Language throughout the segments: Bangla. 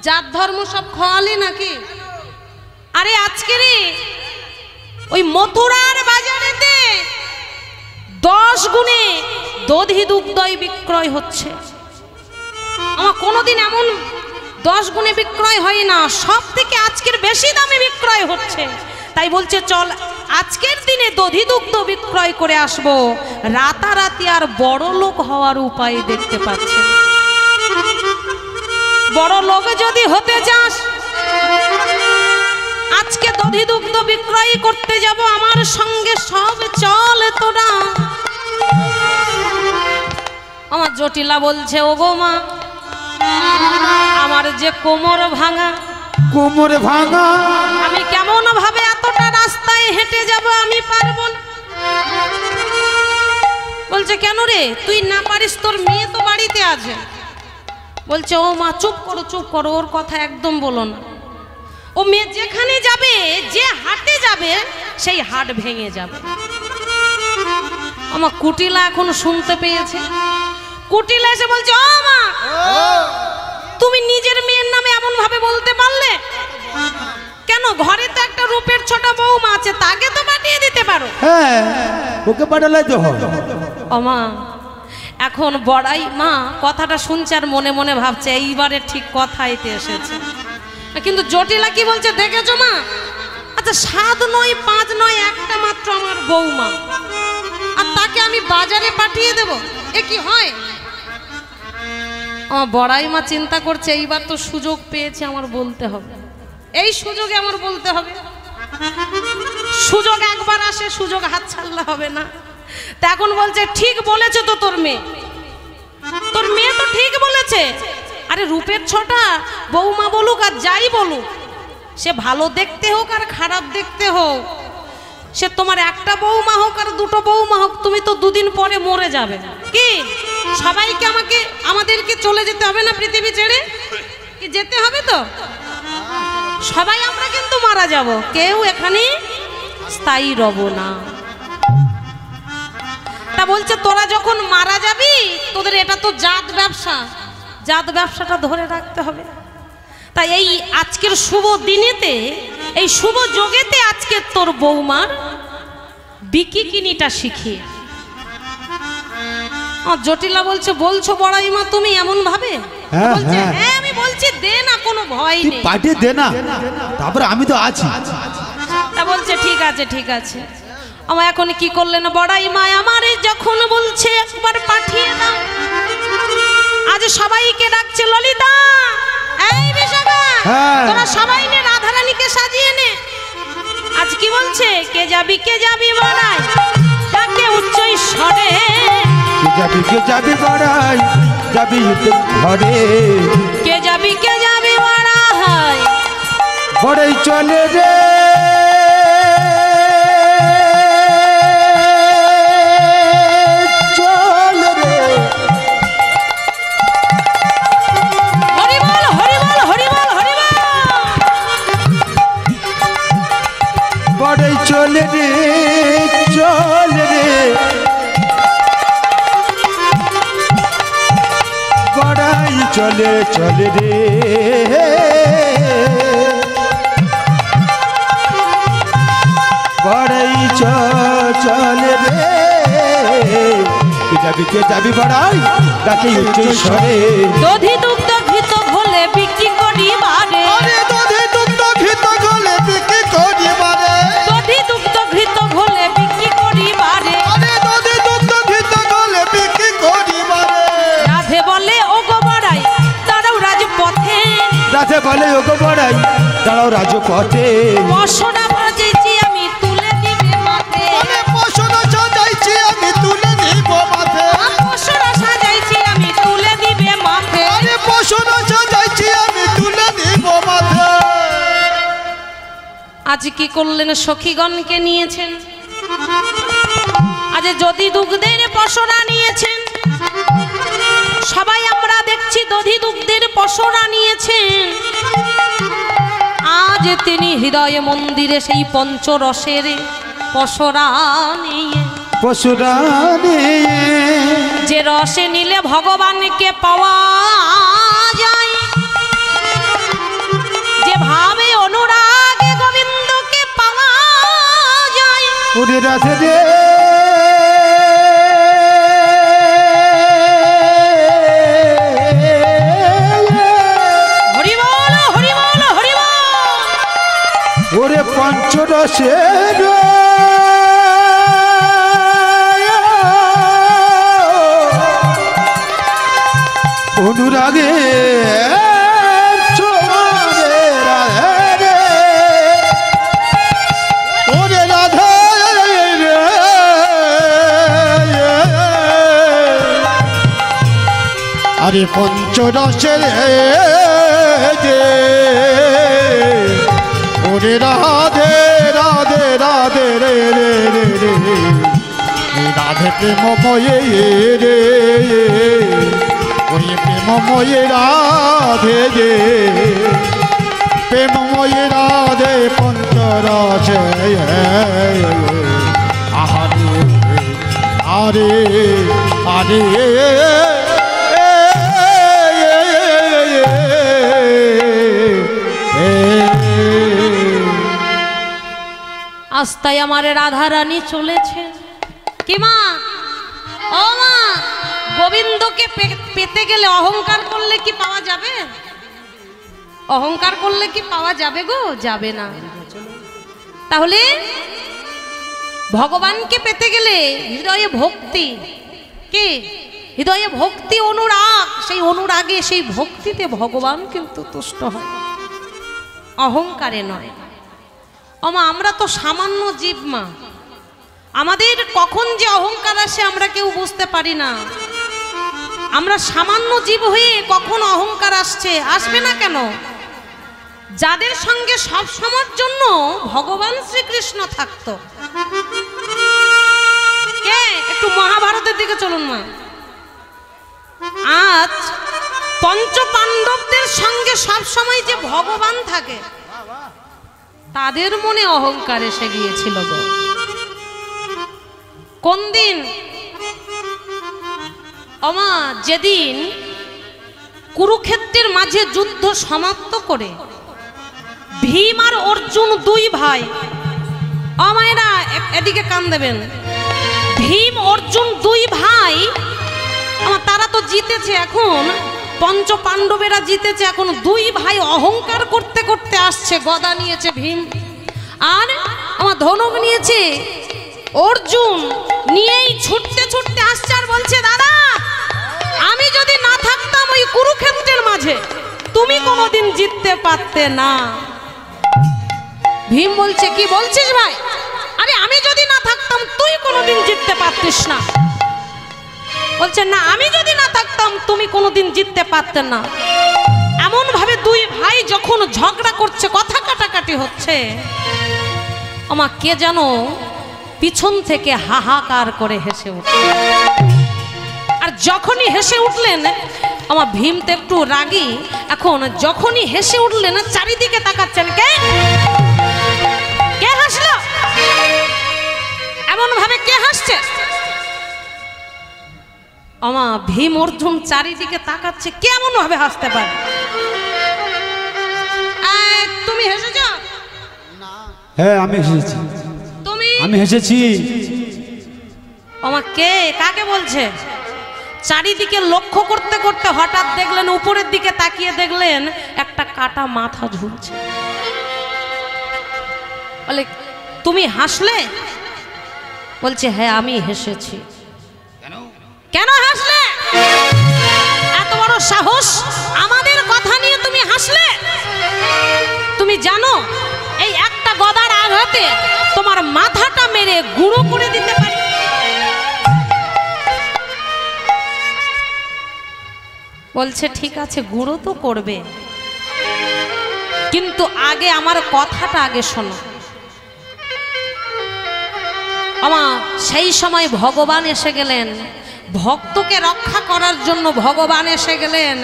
জাত ধর্ম সব খাওয়ালি নাকি? আরে আজকে রে ওই মথুরার বাজারেতে 10 গুণে দধি দুগ্ধই বিক্রয় হচ্ছে। আমার কোনোদিন এমন 10 গুণে বিক্রয় হয় না, সব থেকে আজকের বেশি দামে বিক্রয় হচ্ছে। তাই বলছে চল আজকের দিনে দধি দুগ্ধ বিক্রয় করে আসবো, রাতারাতি আর বড় লোক হওয়ার উপায় দেখতে পাচ্ছে। বড় লোক যদি হতে চাস আজকে দধি দুগ্ধ বিক্রয় করতে যাব, আমার সঙ্গে সব চল তোরা। আমার জটিলা বলছে ওগো মা, আমার যে কোমর ভাঙা, আমি কেমন ভাবে এতটা রাস্তায় হেঁটে যাব, আমি পারবো না। বলছে কেন রে, তুই না পারিস? তোর মেয়ে তো বাড়িতে আছে। বলছে ও মা চুপ করো, ওর কথা একদম বলো না। ও মেয়ে যেখানে যাবে, যে হাটে যাবে, সেই হাট ভেঙে যাবে। আমার কুটিলা এখন শুনতে পেয়েছে। কুটিলা এসে বলছে ও মা, তুমি নিজের মেয়ের নামে এমন ভাবে বলতে পারলে কেন? ঘরে তো একটা রূপের ছোট বৌমা আছে, তাকে তো পাঠিয়ে দিতে পারো। হ্যাঁ, ওকে পাঠালে তো হয়। ও মা, এখন বড়াই মা কথাটা শুনছে আর মনে মনে ভাবছে এইবারে ঠিক কথাইতে এসেছে। কিন্তু জটিলা কি বলছে দেখেছো মা? আচ্ছা 7 নয় 5 নয়, একটা মাত্র আমার বৌমা, আর তাকে আমি বাজারে পাঠিয়ে দেব, এ কি হয়? আমার বড়াই মা চিন্তা করছে এইবার তো সুযোগ পেয়েছে, আমার বলতে হবে, এই সুযোগে আমার বলতে হবে। সুযোগ একবার আসে, সুযোগ হাত ছাড়লে হবে না। তা এখন বলছে ঠিক বলেছে তো তোর মেয়ে তো ঠিক বলেছে। আরে রূপের ছোটা বৌমা বলুক আর যাই বলুক, সে ভালো দেখতে হোক আর খারাপ দেখতে হোক, সে তোমার একটা বৌমা হোক আর 2টো বৌমা হোক, তুমি তো 2 দিন পরে মরে যাবে। কি সবাইকে আমাদেরকে চলে যেতে হবে না পৃথিবী ছেড়ে? কি যেতে হবে তো? সবাই আমরা কিন্তু মারা যাব, কেউ এখানে স্থায়ী রব না। তা বলছে তোরা যখন মারা যাবি, তোদের এটা তো জাত ব্যবসাটা ধরে রাখতে হবে। তাই এই আজকের শুভ দিনেতে, এই শুভ যোগেতে আজকে তোর বৌমার বিকিনিটা শিখিয়ে। জটিলা বলছে বলছো বড়াই মা তুমি এমন ভাবে? বলছে হ্যাঁ আমি বলছি দে না, কোনো ভয় নেই, পাঠিয়ে দে না, তারপরে আমি তো আছি। তা বলছে ঠিক আছে। আমার এখন কি করলেন বড়াই মা? আমার যখন বলছে একবার পাঠিয়ে দাও, আজ সবাইকে ডাকছে ললিতা, এই বিশাখা, তোরা সবাই নে রাধারানীকে সাজিয়ে নে। আজ কি বলছে? কে যাবি বড়াই, ডাকে উচ্চ স্বরে, কে যাবি বড়াই, যাবি ঘরে, কে যাবি বড়াই, বড়াই চলে রে, চলে রে, বড়াই চলে রে, বড়াই চলে রে, কে যাবি বড়াই, ডাকে উচ্চ স্বরে, দধি দুগ্ধ ঘৃত ঘোলে বিক্রি করি বারে, দধি দুগ্ধ ঘৃত ঘোলে বিক্রি করি বারে, দধি দুগ্ধ ঘৃত ঘোলে বিক্রি করি বারে, দধি দুগ্ধ ঘৃত ঘোলে বিক্রি করি বারে, রাধে বলে ওগো বড়াই দাঁড়াও রাজপথে, রাধে বলে ওগো বড়াই দাঁড়াও রাজপথে, পশরা বাজাইছি আমি তুলে দিবে মাথে, পশরা সাজাইছি আমি তুলে দিব মাথে, পশরা সাজাইছি আমি তুলে দিবে মাথে, পশরা সাজাইছি আমি তুলে দিব মাথে। আজ কি করলেন? সখীগণকে নিয়েছেন, আজ যদি দুগ্ধের পশরা নিয়েছেন, সবাই আমরা দেখছি দধি দুগ্ধের পশরা নিয়েছেন। আজ তিনি হৃদয় মন্দিরে সেই পঞ্চরসের পশরা নিয়ে, যে রসে নিলে ভগবানকে পাওয়া যায়, ওরে রাধে রে হরি বল হরি বল হরি বল। ওরে পঞ্চরসের অনুরাগে আরে পঞ্চরসের ওরে রাধে রাধে রাধে রে রে রে রে রাধে প্রেমময়ে রে ওই প্রেমময়ে রাধে রে প্রেমময়ে রাধে পঞ্চরসে আহারে আরে আরে আস্তায় আমার রাধা রানী চলেছে। কি মা, ও মা, গোবিন্দকে পেতে গেলে অহংকার করলে কি পাওয়া যাবে? অহংকার করলে কি পাওয়া যাবে গো? যাবে না। তাহলে ভগবানকে পেতে গেলে হৃদয়ে ভক্তি, কি হৃদয়ে ভক্তি অনুরাগ, সেই অনুরাগে সেই ভক্তিতে ভগবান কিন্তু তুষ্ট হয়, অহংকারে নয়। ওমা আমরা তো সামান্য জীব মা, আমাদের কখন যে অহংকার আসে আমরা কেউ বুঝতে পারি না। আমরা সামান্য জীব হয়ে কখন অহংকার আসছে, আসবে না কেন? যাদের সঙ্গে সব সময়ের জন্য ভগবান শ্রীকৃষ্ণ থাকতো, কে একটু মহাভারতের দিকে চলুন মা। আজ পঞ্চ পাণ্ডবদের সঙ্গে সব সময় যে ভগবান থাকে, তাদের মনে অহংকার এসে গিয়েছিল গো। কোন দিন? ওমা যেদিন কুরুক্ষেত্রের মাঝে যুদ্ধ সমাপ্ত করে ভীম আর অর্জুন দুই ভাই, আমায়রা এদিকে কান দেবেন, ভীম অর্জুন দুই ভাই তারা তো জিতেছে, এখন পঞ্চ পাণ্ডবেরা জিতেছে, এখন দুই ভাই অহংকার করতে করতে আসছে। গদা নিয়েছে ভীম আর আমার ধনুক নিয়েছে অর্জুন, নিয়েই ছুটতে ছুটতে আসছে আর বলছে, দাদা আমি যদি না থাকতাম ওই কুরুক্ষেত্রের মাঝে তুমি কোনোদিন জিততে পারতে না। ভীম বলছে, কি বলছিস ভাই? আরে আমি যদি না থাকতাম তুই কোনোদিন জিততে পারতিস না। বলছে, না আমি যদি না থাকতাম তুমি কোনোদিন জিততে পারতে না। এমন ভাবে দুই ভাই যখন ঝগড়া করছে, কথা কাটাকাটি হচ্ছে, আমা কে যেন পিছন থেকে হাহাকার করে হেসে উঠল। আর যখনই হেসে উঠলেন, আমার ভীম তো একটু রাগী, এখন যখনই হেসে উঠলেন চারিদিকে তাকাচ্ছেন, কে কে হাসলো? এমন ভাবে কে হাসছে? আমা ভীম অর্জুন চারিদিকে তাকাচ্ছে, কেমন ভাবে হাসতে পারে? তুমি হেসেছ? হ্যাঁ আমি হেসেছি। তুমি? আমি হেসেছি। আমা কে কাকে বলছে? চারিদিকে লক্ষ্য করতে করতে হঠাৎ দেখলেন, উপরের দিকে তাকিয়ে দেখলেন একটা কাটা মাথা ঝুলছে। বলে, তুমি হাসলে? বলছে, হ্যাঁ আমি হেসেছি। কেন হাসলে? এত বড় সাহস, আমাদের কথা নিয়ে তুমি হাসলে? তুমি জানো এই একটা গদার আঘাতে তোমার মাথাটা মেরে গুঁড়ো করে দিতে পারি। বলছে, ঠিক আছে গুঁড়ো তো করবে, কিন্তু আগে আমার কথাটা আগে শোনো। আমা সেই সময় ভগবান এসে গেলেন, ভক্তকে রক্ষা করার জন্য ভগবান এসে গেলেন।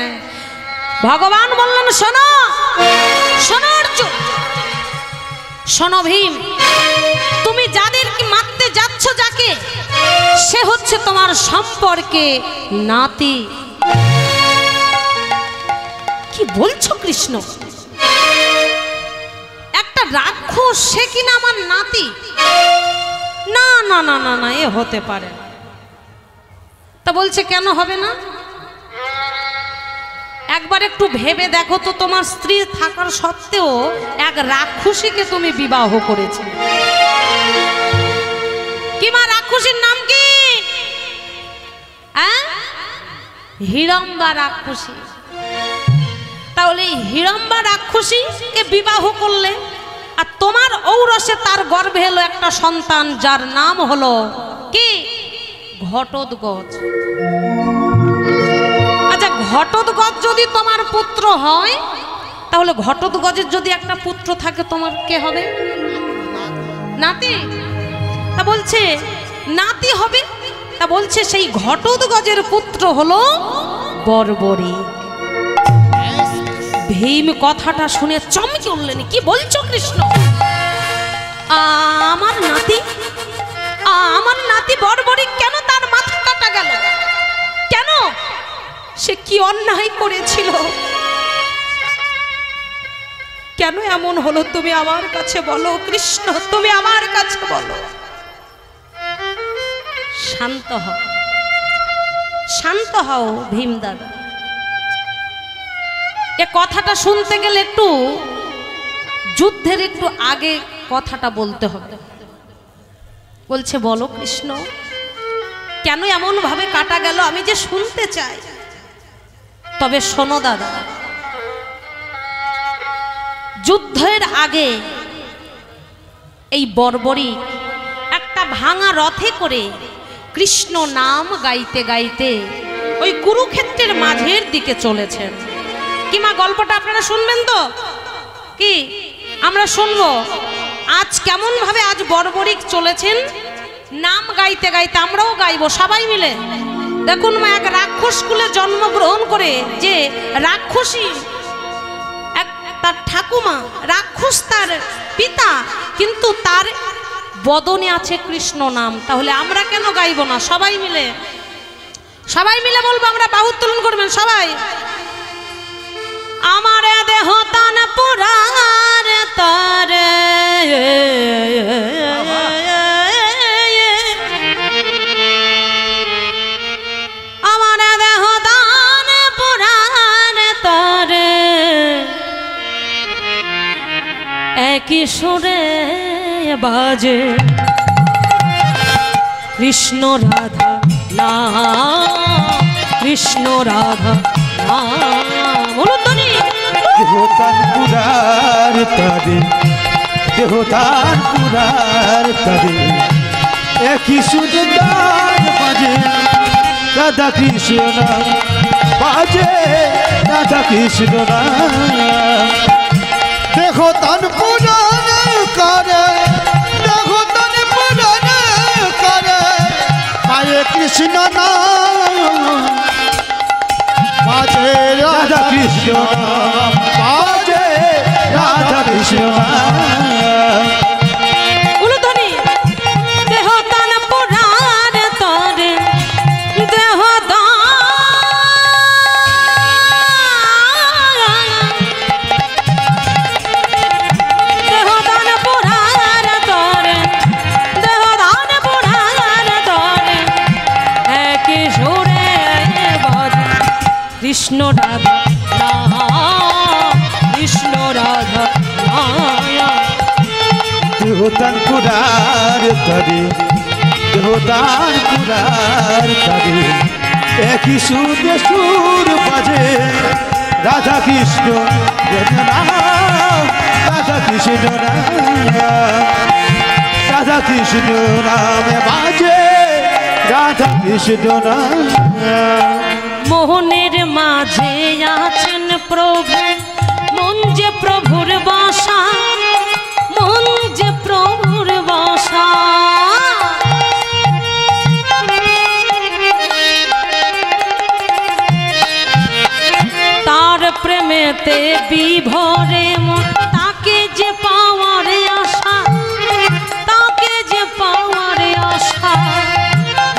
ভগবান বললেন, শোনো শোনো অর্জুন, শোনো ভীম, তুমি যাদেরকে মারতে যাচ্ছ, যাকে, সে হচ্ছে তোমার সম্পর্কে নাতি। কি বলছো কৃষ্ণ? একটা রাক্ষস, সে কিনা আমার নাতি? না না না না না, এ হতে পারে না। তা বলছে কেন হবে না? একবার একটু ভেবে দেখো তো, তোমার স্ত্রী থাকার সত্ত্বেও এক রাক্ষসীকে তুমি বিবাহ করেছে। কি মা, রাক্ষসীর নাম কি? হিড়ম্বা রাক্ষসী। তাহলে হিড়ম্বা রাক্ষসীকে বিবাহ করলে, আর তোমার ঔরসে তার গর্ভে এলো একটা সন্তান, যার নাম হলো কি? ঘটোৎকচ। আচ্ছা, ঘটোৎকচ যদি তোমার পুত্র হয়, তাহলে ঘটোৎকচের যদি একটা পুত্র থাকে, তোমার কে হবে? নাতি। তা বলছে নাতি হবে। তা বলছে সেই ঘটোৎকচের পুত্র হলো বর্বরিক। ভীম কথাটা শুনে চমকে উঠলেন। কি বলছো কৃষ্ণ? আমার নাতি, আমার নাতি বর্বরিক কেন? তার মাথা কাটা গেল কেন? সে কি অন্যায় করেছিল? কেন এমন হলো? তুমি আমার কাছে বলো কৃষ্ণ, তুমি আমার কাছে বলো। শান্ত হও, শান্ত হও ভীম দাদা। এ কথাটা শুনতে গেলে একটু যুদ্ধের একটু আগে কথাটা বলতে হবে। বলছে বলো কৃষ্ণ, কেন এমন ভাবে কাটা গেল? আমি যে শুনতে চাই। তবে শোনো দাদা, যুদ্ধের আগে এই বর্বরিক একটা ভাঙা রথে করে কৃষ্ণ নাম গাইতে গাইতে ওই কুরুক্ষেত্রের মাঝের দিকে চলেছেন। কি মা, গল্পটা আপনারা শুনবেন তো? কি আমরা শুনবো আজ কেমন ভাবে আজ বর্বরিক চলেছেন নাম গাইতে গাইতে। আমরাও গাইবো সবাই মিলে। দেখুন মা, এক রাক্ষস কুলে জন্মগ্রহণ করে যে রাক্ষসী, তার ঠাকুমা রাক্ষস, তার পিতা, কিন্তু তার বদনে আছে কৃষ্ণ নাম। তাহলে আমরা কেন গাইবো না? সবাই মিলে, সবাই মিলে বলবো। আমরা বাহু উত্তোলন করবেন সবাই। আমার দেহ তান পুরার তারে, আমার দেহ তান পুরার তারে, একই সুরে বাজে কৃষ্ণ রাধা নাম, কৃষ্ণ রাধা নাম। দেহতান পুরার তারে, দেহতান পুরার তারে, একই সুন্দর বাজে রাধা কৃষ্ণ নাম, বাজে রাধা কৃষ্ণ নাম। দেহতান পুরার করে, দেহতান পুরার করে, পায়ে কৃষ্ণ নাম, বাজে রাধা কৃষ্ণ, বাজে রাধা কৃষ্ণ। উলুধ্বনি। দেহতান পুরার তরে, দেহদান, দেহদান পুরার তরে, দেহদান পুরার তরে, একই সুরে বাজে কৃষ্ণ রাধা নাম, কৃষ্ণ রাধা নাম। দেহতান পুরার তারে, দেহতান পুরার তারে, একই সুরে সুর বাজে রাধা কৃষ্ণ নাম, রাধা কৃষ্ণ নাম, রাধা কৃষ্ণ নামে বাজে রাধা কৃষ্ণ নাম। মোহনের মাঝে আছেন প্রভু, মন যে প্রভুর বাসা, মন যে প্রভুর বাসা। তার প্রেমেতে বিভোরে মন, তাকে যে পাওয়ার আশা, তাকে যে পাওয়ার আশা।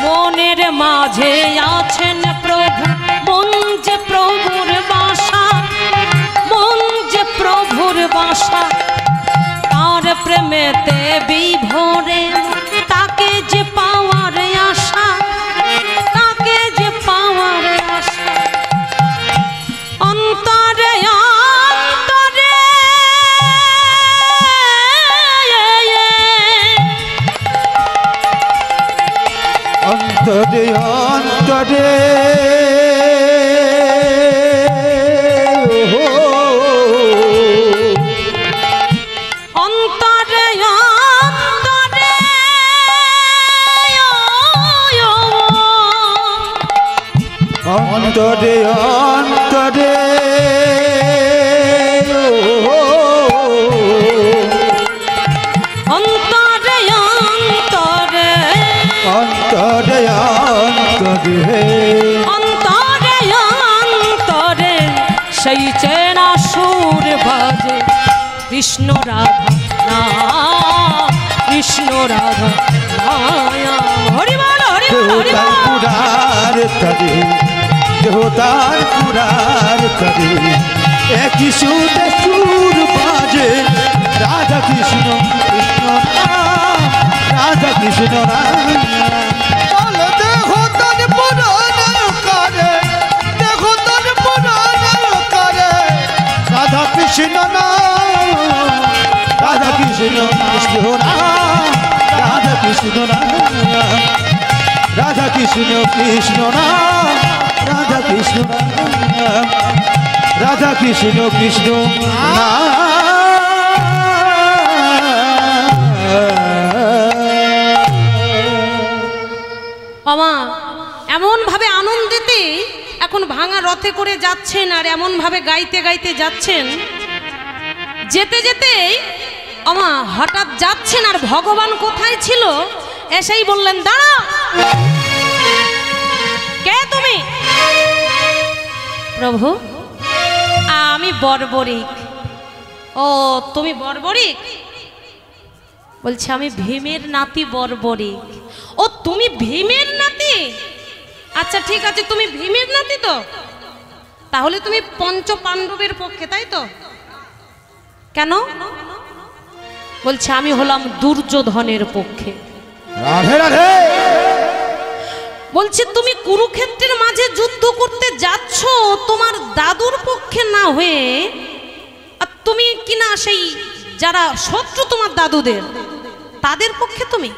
মনের মাঝে আছেন প্রভু, মন যে প্রভুর বাসা, মন যে প্রভুর বাসা। তার প্রেমেতে বিভোরে তাকে অন্তরে অন্তরে অন্তরে অন্তরে অন্তরে অন্তরে অন্তরে অন্তরে অন্তরে সেই চেনা সুর বাজে কৃষ্ণ রাধা না কৃষ্ণ রাধা মায়া হরি বল হরি বল হরি বল পুরার তরে দেহতার পুরার তরে একই সুরে সুর বাজে রাধা কৃষ্ণ কৃষ্ণ রাম রাধা কৃষ্ণ রাম দেহতার পুরার করে দেহতার পুরার করে রাধা কৃষ্ণ নাম রাধা কৃষ্ণ কৃষ্ণ রাম রাধা কৃষ্ণ রাম রাধা কৃষ্ণ কৃষ্ণ রাম রাধা কৃষ্ণ রাম রাধা কৃষ্ণ কৃষ্ণ আমা এমন ভাবে আনন্দিতে এখন ভাঙা রথে করে যাচ্ছেন আর এমন ভাবে গাইতে গাইতে যাচ্ছেন যেতে যেতে আমা হঠাৎ যাচ্ছেন আর ভগবান কোথায় ছিল এসেই বললেন দাঁড়া কে তুমি প্রভু আমি বর্বরিক ও তুমি বর্বরিক বলছে আমি ভীমের নাতি বর্বরিক ও তুমি ভীমের নাতি আচ্ছা ঠিক আছে তুমি ভীমের নাতি তো তাহলে তুমি পঞ্চ পাণ্ডবের পক্ষে তাই তো কেন বলছে আমি হলাম দুর্যোধনের পক্ষে রাধে রাধে বলছে তুমি কুরুক্ষেত্রের মাঝে যুদ্ধ করতে যাচ্ছ তোমার দাদুর পক্ষে না হয়ে আর তুমি কিনা সেই যারা শত্রু তোমার দাদুদের তাদের পক্ষে তুমি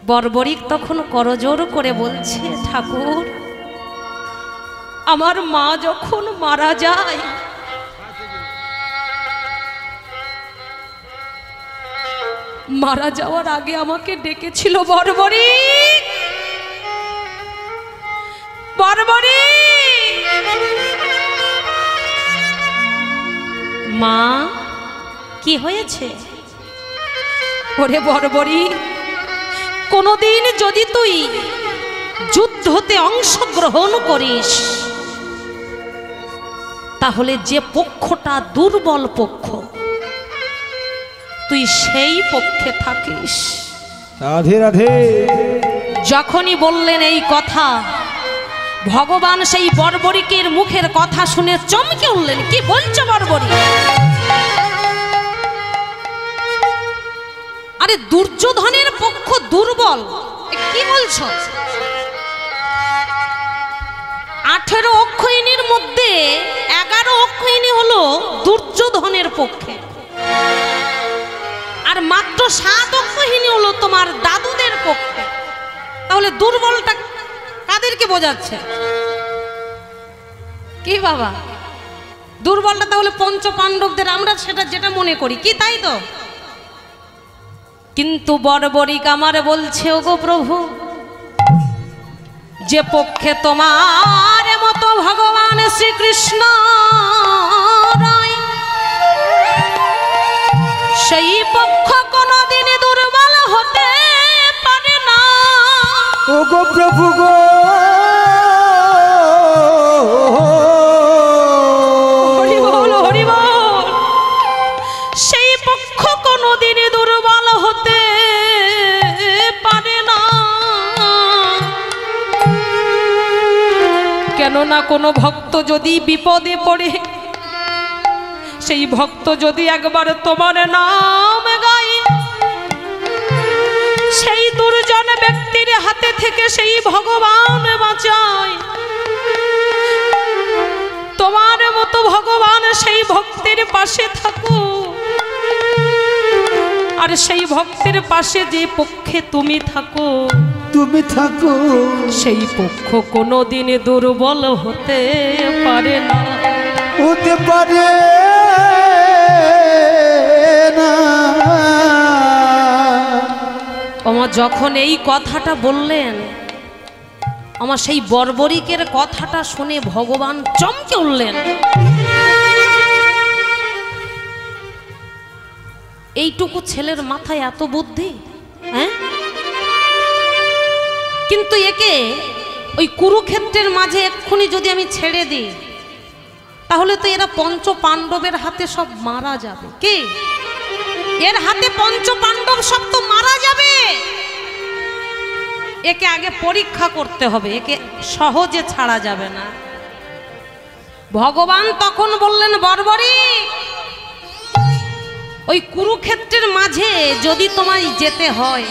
বর্বরিক তখন করজোর করে বলছে ঠাকুর আমার মা যখন মারা যায় মারা যাওয়ার আগে আমাকে ডেকেছিল বর্বরিক বর্বরিক মা কি হয়েছে ওরে বর্বরিক কোনদিন যদি তুই যুদ্ধতে অংশগ্রহণ করিস তাহলে যে পক্ষটা দুর্বল পক্ষ তুই সেই পক্ষে থাকিস রাধে রাধে যখনই বললেন এই কথা ভগবান সেই বর্বরিকের মুখের কথা শুনে চমকে উঠলেন কি বলছো বর্বরিক আরে দুর্যোধনের পক্ষ দুর্বল কি বলছো 18 অক্ষয়িনীর মধ্যে 11 অক্ষয়িনী হলো দুর্যোধনের পক্ষে আর মাত্র 7 অক্ষয়িনী হলো তোমার দাদুদের পক্ষে তাহলে দুর্বলটা কাদেরকে বোঝাচ্ছে কি বাবা দুর্বলটা তাহলে পঞ্চ পাণ্ডবদের আমরা সেটা যেটা মনে করি কি তাই তো কিন্তু বর্বরিক আমার বলছে ওগো প্রভু যে পক্ষে তোমার মতো ভগবান শ্রীকৃষ্ণ রায় সেই পক্ষ কোনদিন দুর্বল হতে পারে না ওগো প্রভু গো হরি বল হরি বল সেই পক্ষ কোনদিন দুর্বল হতে পারে না কেননা কোনো ভক্ত যদি বিপদে পড়ে সেই ভক্ত যদি একবার তোমার নাম গায় সেই দুর্জন ব্যক্তির হাতে থেকে সেই ভগবান বাঁচায় তোমার মতো ভগবান সেই ভক্তের পাশে থাকো আর সেই ভক্তের পাশে যে পক্ষে তুমি থাকো তুমি থাকো, সেই পক্ষ কোনোদিন দুর্বল হতে পারে না, হতে পারে না। আমার যখন এই কথাটা বললেন, আমার সেই বর্বরিকের কথাটা শুনে ভগবান চমকে উঠলেন। এইটুকু ছেলের মাথায় এত বুদ্ধি, হ্যাঁ? কিন্তু একে ওই কুরুক্ষেত্রের মাঝে এক্ষুনি যদি আমি ছেড়ে দিই, তাহলে তো এরা পঞ্চ পাণ্ডবের হাতে সব মারা যাবে। কে? এর হাতে পঞ্চ পাণ্ডব সব তো মারা যাবে। একে আগে পরীক্ষা করতে হবে, একে সহজে ছাড়া যাবে না। ভগবান তখন বললেন, বর্বরিক, ওই কুরুক্ষেত্রের মাঝে যদি তোমায় যেতে হয়,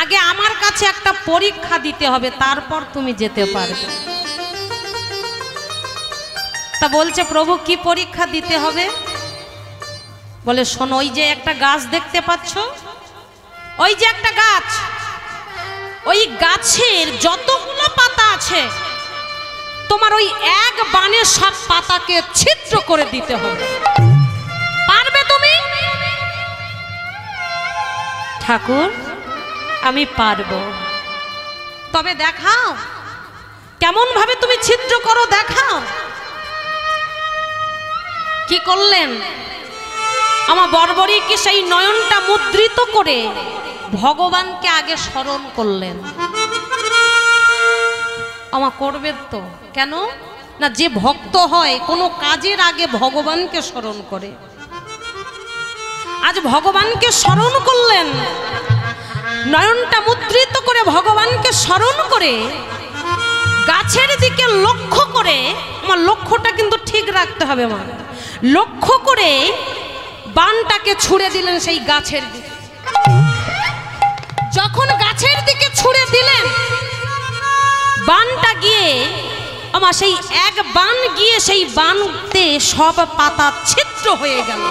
আগে আমার কাছে একটা পরীক্ষা দিতে হবে, তারপর তুমি যেতে পারবে। তা বলছে, প্রভু কি পরীক্ষা দিতে হবে? বলে, শোনো, ওই যে একটা গাছ দেখতে পাচ্ছ, ওই যে একটা গাছ, ওই গাছের যতগুলো পাতা আছে, তোমার ওই এক বানে সব পাতাকে ছিদ্র করে দিতে হবে। পারবে তুমি? ঠাকুর, আমি পারবো, তবে দেখাও কেমন ভাবে তুমি ছিদ্র করো, দেখাও। কি করলেন? আমার বর্বরিকে সেই নয়নটা মুদ্রিত করে ভগবানকে আগে স্মরণ করলেন। আমার করবেন তো? কেন না, যে ভক্ত হয় কোনো কাজের আগে ভগবানকে স্মরণ করে। আজ ভগবানকে স্মরণ করলেন, নয়নটা মুদ্রিত করে ভগবানকে স্মরণ করে গাছের দিকে লক্ষ্য করে, আমার লক্ষ্যটা কিন্তু ঠিক রাখতে হবে, মা, লক্ষ্য করে বানটাকে ছুঁড়ে দিলেন সেই গাছের দিকে। যখন গাছের দিকে ছুঁড়ে দিলেন, বানটা গিয়ে আমার সেই এক বান গিয়ে সেই বানতে সব পাতা ছিদ্র হয়ে গেল।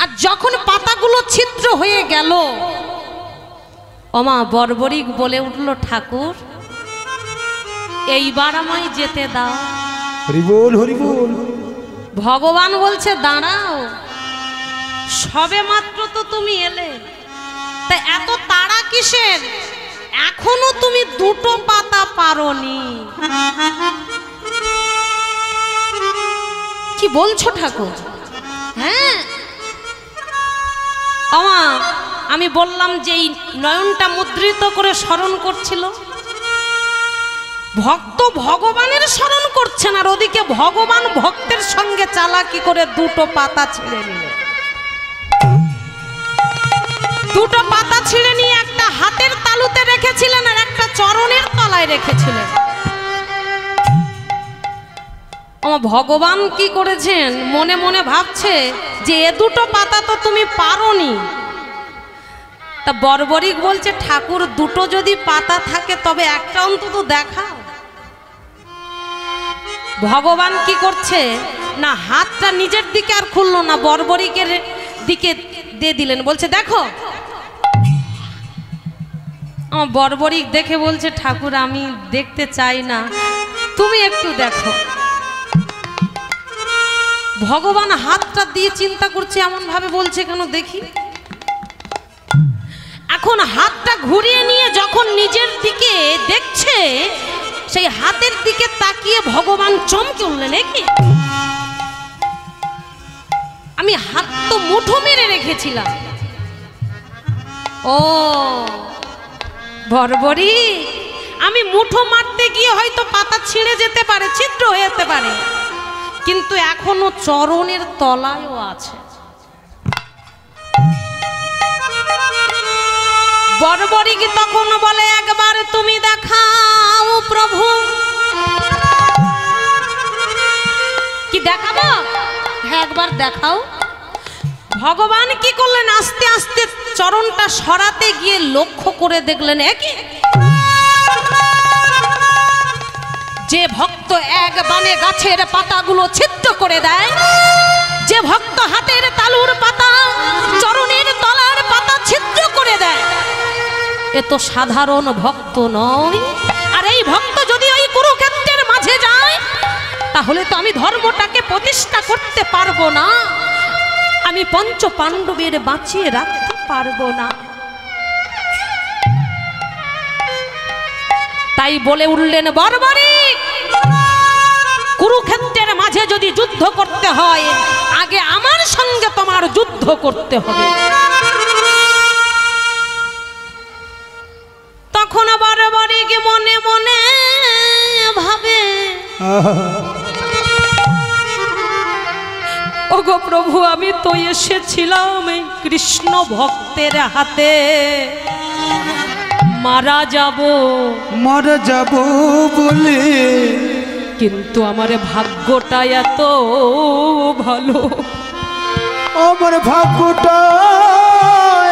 আর যখন পাতাগুলো ছিদ্র হয়ে গেল, ওমা বর্বরিক বলে উঠল, ঠাকুর, এইবার আমায় যেতে দাও। হরি বল, হরি বল। ভগবান বলছে, দাঁড়াও, সবে মাত্র তো তুমি এলে, তা এত তাড়া কিসের? এখনো তুমি দুটো পাতা পারোনি। কি বলছো ঠাকুর? হ্যাঁ, আমি বললাম যে এই নয়নটা মুদ্রিত করে স্মরণ করছিল, ভক্ত ভগবানের স্মরণ করছেন, আর ওদিকে ভগবান ভক্তের সঙ্গে চালাকি করে দুটো পাতা ছিঁড়ে নিলেন। দুটো পাতা ছিঁড়ে নিয়ে একটা হাতের তালুতে রেখেছিলেন আর একটা চরণের তলায় রেখেছিলেন। আমার ভগবান কি করেছেন? মনে মনে ভাবছে যে এ দুটো পাতা তো তুমি পারোনি। তা বর্বরিক বলছে, ঠাকুর, দুটো যদি পাতা থাকে তবে একটা অন্তত দেখাও। ভগবান কি করছে না, হাতটা নিজের দিকে আর খুললো না, বর্বরিকের দিকে দিয়ে দিলেন। বলছে, দেখো। আমার বর্বরিক দেখে বলছে, ঠাকুর, আমি দেখতে চাই না, তুমি একটু দেখো। ভগবান হাতটা দিয়ে চিন্তা করছে, এমন ভাবে বলছে কেন দেখি। এখন হাতটা ঘুরিয়ে নিয়ে যখন নিজের দিকে দেখছে, সেই হাতের দিকে তাকিয়ে ভগবান চমকে উঠলেন, কি আমি হাত তো মুঠো মেরে রেখেছিলাম। ও বর্বরিক, আমি মুঠো মারতে গিয়ে হয়তো পাতা ছিঁড়ে যেতে পারে, ছিদ্র হয়ে যেতে পারে, কিন্তু এখনো চরণের তলায়ও আছে। বর্বরিক তখন বলে, একবার তুমি দেখাও প্রভু। কি দেখাবো? হ্যাঁ, একবার দেখাও। ভগবান কি করলেন? আস্তে আস্তে চরণটা সরাতে গিয়ে লক্ষ্য করে দেখলেন, একই যে ভক্ত এক বানে গাছের পাতাগুলো ছিদ্র করে দেয়, যে ভক্ত হাতের তালুর পাতা, চরণের তলার পাতা ছিদ্র করে দেয়, এ তো সাধারণ ভক্ত নয়। আর এই ভক্ত যদি ওই কুরুক্ষেত্রের মাঝে যায় তাহলে তো আমি ধর্মটাকে প্রতিষ্ঠা করতে পারবো না, আমি পঞ্চ পাণ্ডবের বাঁচিয়ে রাখতে পারবো না। তাই বলে উঠলেন বর্বরিক, কুরুক্ষেত্রের মাঝে যদি যুদ্ধ করতে হয় আগে আমার সঙ্গে তোমার যুদ্ধ করতে হবে। তখন বর্বরিক মনে মনে ভাবে, ওগো প্রভু, আমি তো এসেছিলাম এই কৃষ্ণ ভক্তের হাতে, মারা যাব বলে, কিন্তু আমার ভাগ্যটা এত ভালো, আমার ভাগ্যটা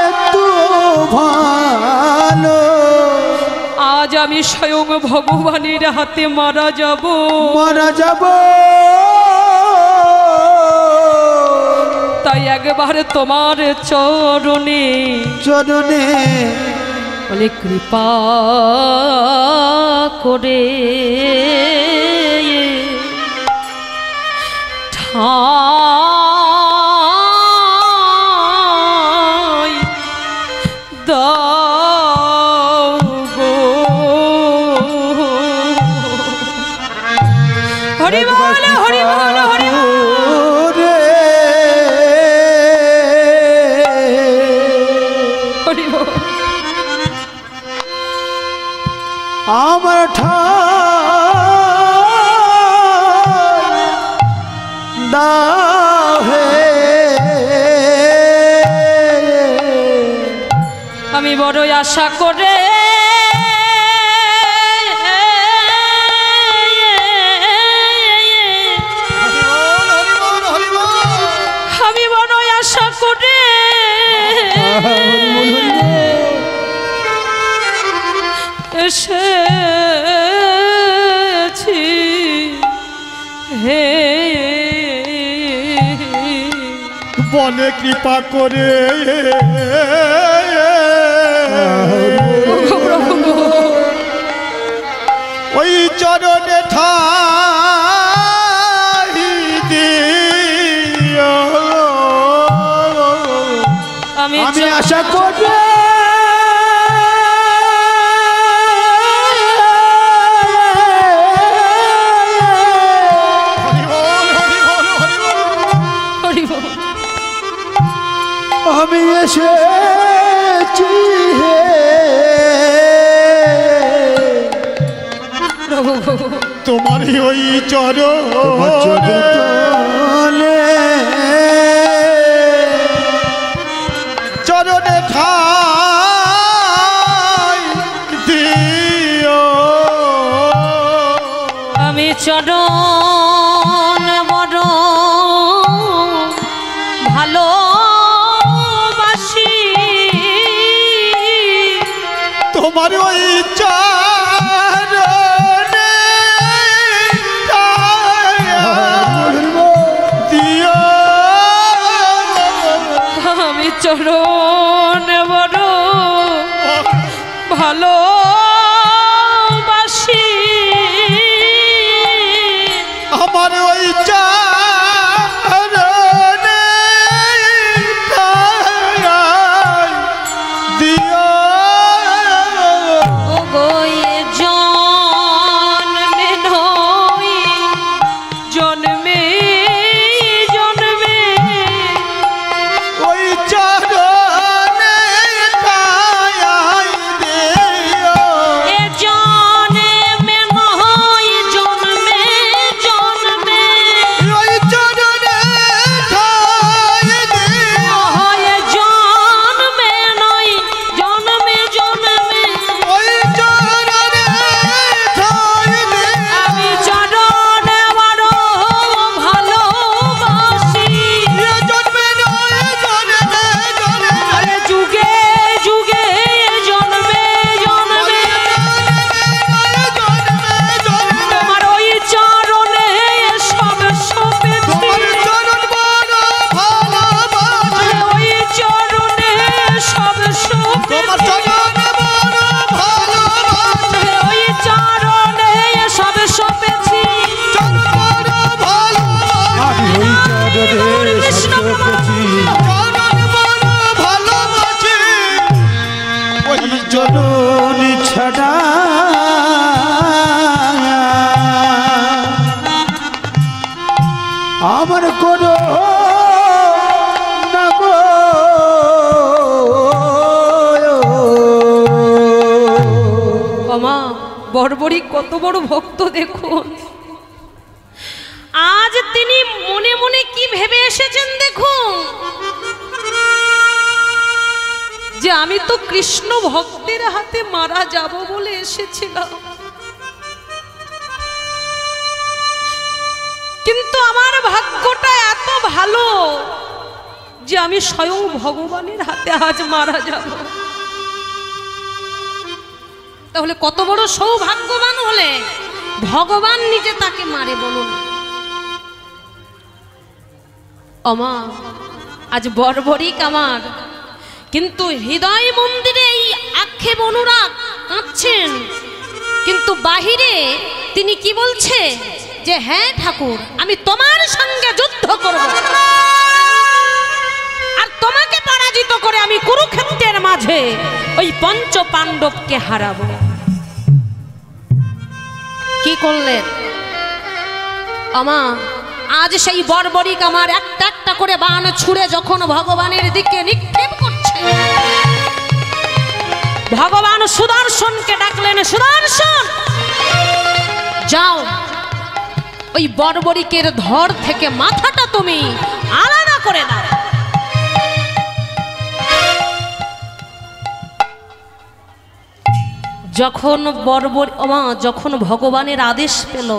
এত ভালো, আজ আমি স্বয়ং ভগবানের হাতে মারা যাব। তাই একবার তোমার চরণে বলে কৃপা করে ঠাই দাও গো। হরি বল, হরি বল, হরি বল। আমার দাও হে, আমি বড়ই আশা করে আমি বড়ই আশা করে এসেছি হে, বলে কৃপা করে ওই চরণে ঠাই দিও, আমি আশা করি আমি এসেছি হে, তোমারই ওই চরণে ঠাই দিও, আমি চরণ বড় ভালো তোমার ওই চরণে দিও, আমি চরণ বড় ভালোবাসি, আমার ওই চরণে দিও, জন্মে জন্মে ওই চরণে আমার কোনো না গো। মা বর্বরী কত বড় ভক্ত দেখুন, আজ তিনি মনে মনে কি ভেবে এসেছেন দেখুন, যে আমি তো কৃষ্ণ ভক্তের হাতে মারা যাব বলে এসেছিলাম, কিন্তু আমার ভাগ্যটা এত ভালো যে আমি স্বয়ং ভগবানের হাতে আজ মারা যাব। তাহলে কত বড় সৌভাগ্যবান হলে ভগবান নিজে তাকে মারে বলুন। অমা আজ বর্বরিক আমার, কিন্তু হৃদয় মন্দিরে এই আক্ষেপ অনুরাগ কাঁদছেন, কিন্তু বাহিরে তিনি কি বলছে যে হ্যাঁ ঠাকুর আমি তোমার সঙ্গে যুদ্ধ করব, আর তোমাকে পরাজিত করে আমি কুরুক্ষেত্রের মাঝে ওই পঞ্চ পাণ্ডবকে হারাবো। কি করলেন আমা? আজ সেই বর্বরিক আমার একটা একটা করে বাণ ছুঁড়ে যখন ভগবানের দিকে নিক্ষেপ করছে, ভগবান সুদর্শনকে ডাকলেন, সুদর্শন যাও ওই বর্বরিকের ধর থেকে মাথাটা তুমি আলাদা করে দাও। যখন ভগবানের আদেশ পেল,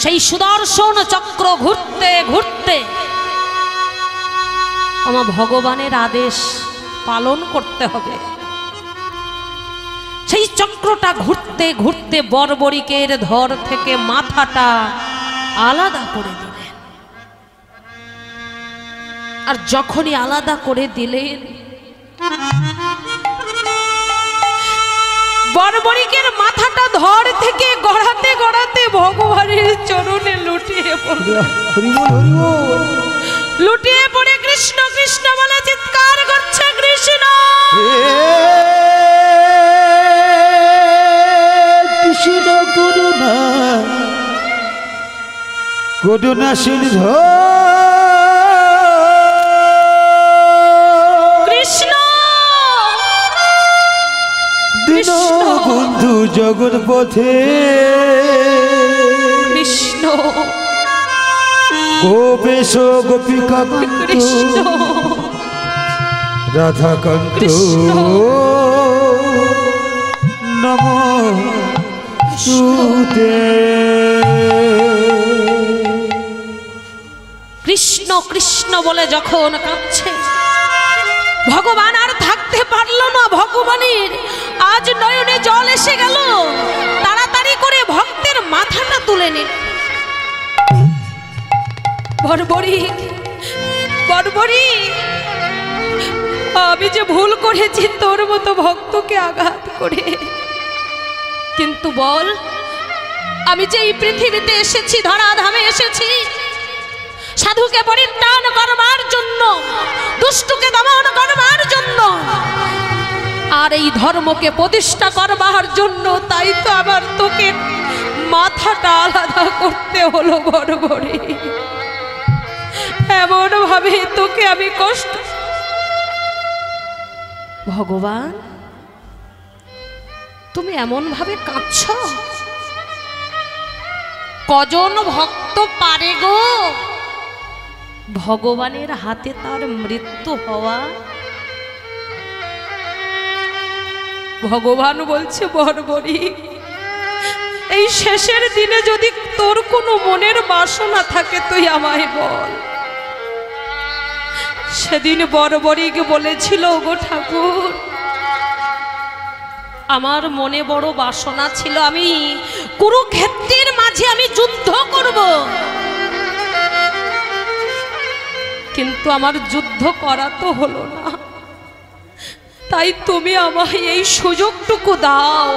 সেই সুদর্শন চক্র ঘুরতে ঘুরতে আমার ভগবানের আদেশ পালন করতে হবে, সেই চক্রটা ঘুরতে ঘুরতে বর্বরিকের ধর থেকে মাথাটা আলাদা করে দিলেন। আর যখনই আলাদা করে দিলেন, বর্বরিকের মাথাটা ধর থেকে গড়াতে গড়াতে ভগবানের চরণে লুটিয়ে পড়ল। লুটিয়ে পড়ে কৃষ্ণ কৃষ্ণ বলে চিৎকার করছে, কৃষ্ণ কৃষ্ণ করুণা করুণা সিন্ধু কৃষ্ণ দিন বন্ধু জগৎ পথে কৃষ্ণ গোপেশ গোপিকা কৃষ্ণ রাধাকান্ত কৃষ্ণ নমস্তুতে। কৃষ্ণ কৃষ্ণ বলে যখন কাঁদছে, ভগবান আর থাকতে পারল না। ভগবানের আজ নয়নে জল এসে গেল, তাড়াতাড়ি করে ভক্তের মাথাটা তুলে নিন। বর্বরিক বর্বরিক, আমি যে ভুল করেছি তোর মতো ভক্তকে আঘাত করে, কিন্তু বল আমি যে এই পৃথিবীতে এসেছি, ধরাধামে এসেছি সাধুকে পরিত্রাণ করবার জন্য, দুষ্টকে দমন করবার জন্য, আর এই ধর্মকে প্রতিষ্ঠা করবার জন্য। তাই তো আবার তোকে মাথাটা আলাদা করতে হলো বর্বরিক, এমন ভাবে তোকে আমি কষ্ট। ভগবান তুমি এমন ভাবে কাঁদছ, কজন ভক্ত পারে গো ভগবানের হাতে তার মৃত্যু হওয়া? ভগবান বলছে বর্বরিক, এই শেষের দিনে যদি তোর কোনো মনের বাসনা থাকে তুই আমায় বল। সেদিন বর্বরিক বলেছিল, গো ঠাকুর আমার মনে বড় বাসনা ছিল, আমি কুরুক্ষেত্রের মাঝে আমি যুদ্ধ করব, কিন্তু আমার যুদ্ধ করা তো হলো না। তাই তুমি আমায় এই সুযোগটুকু দাও,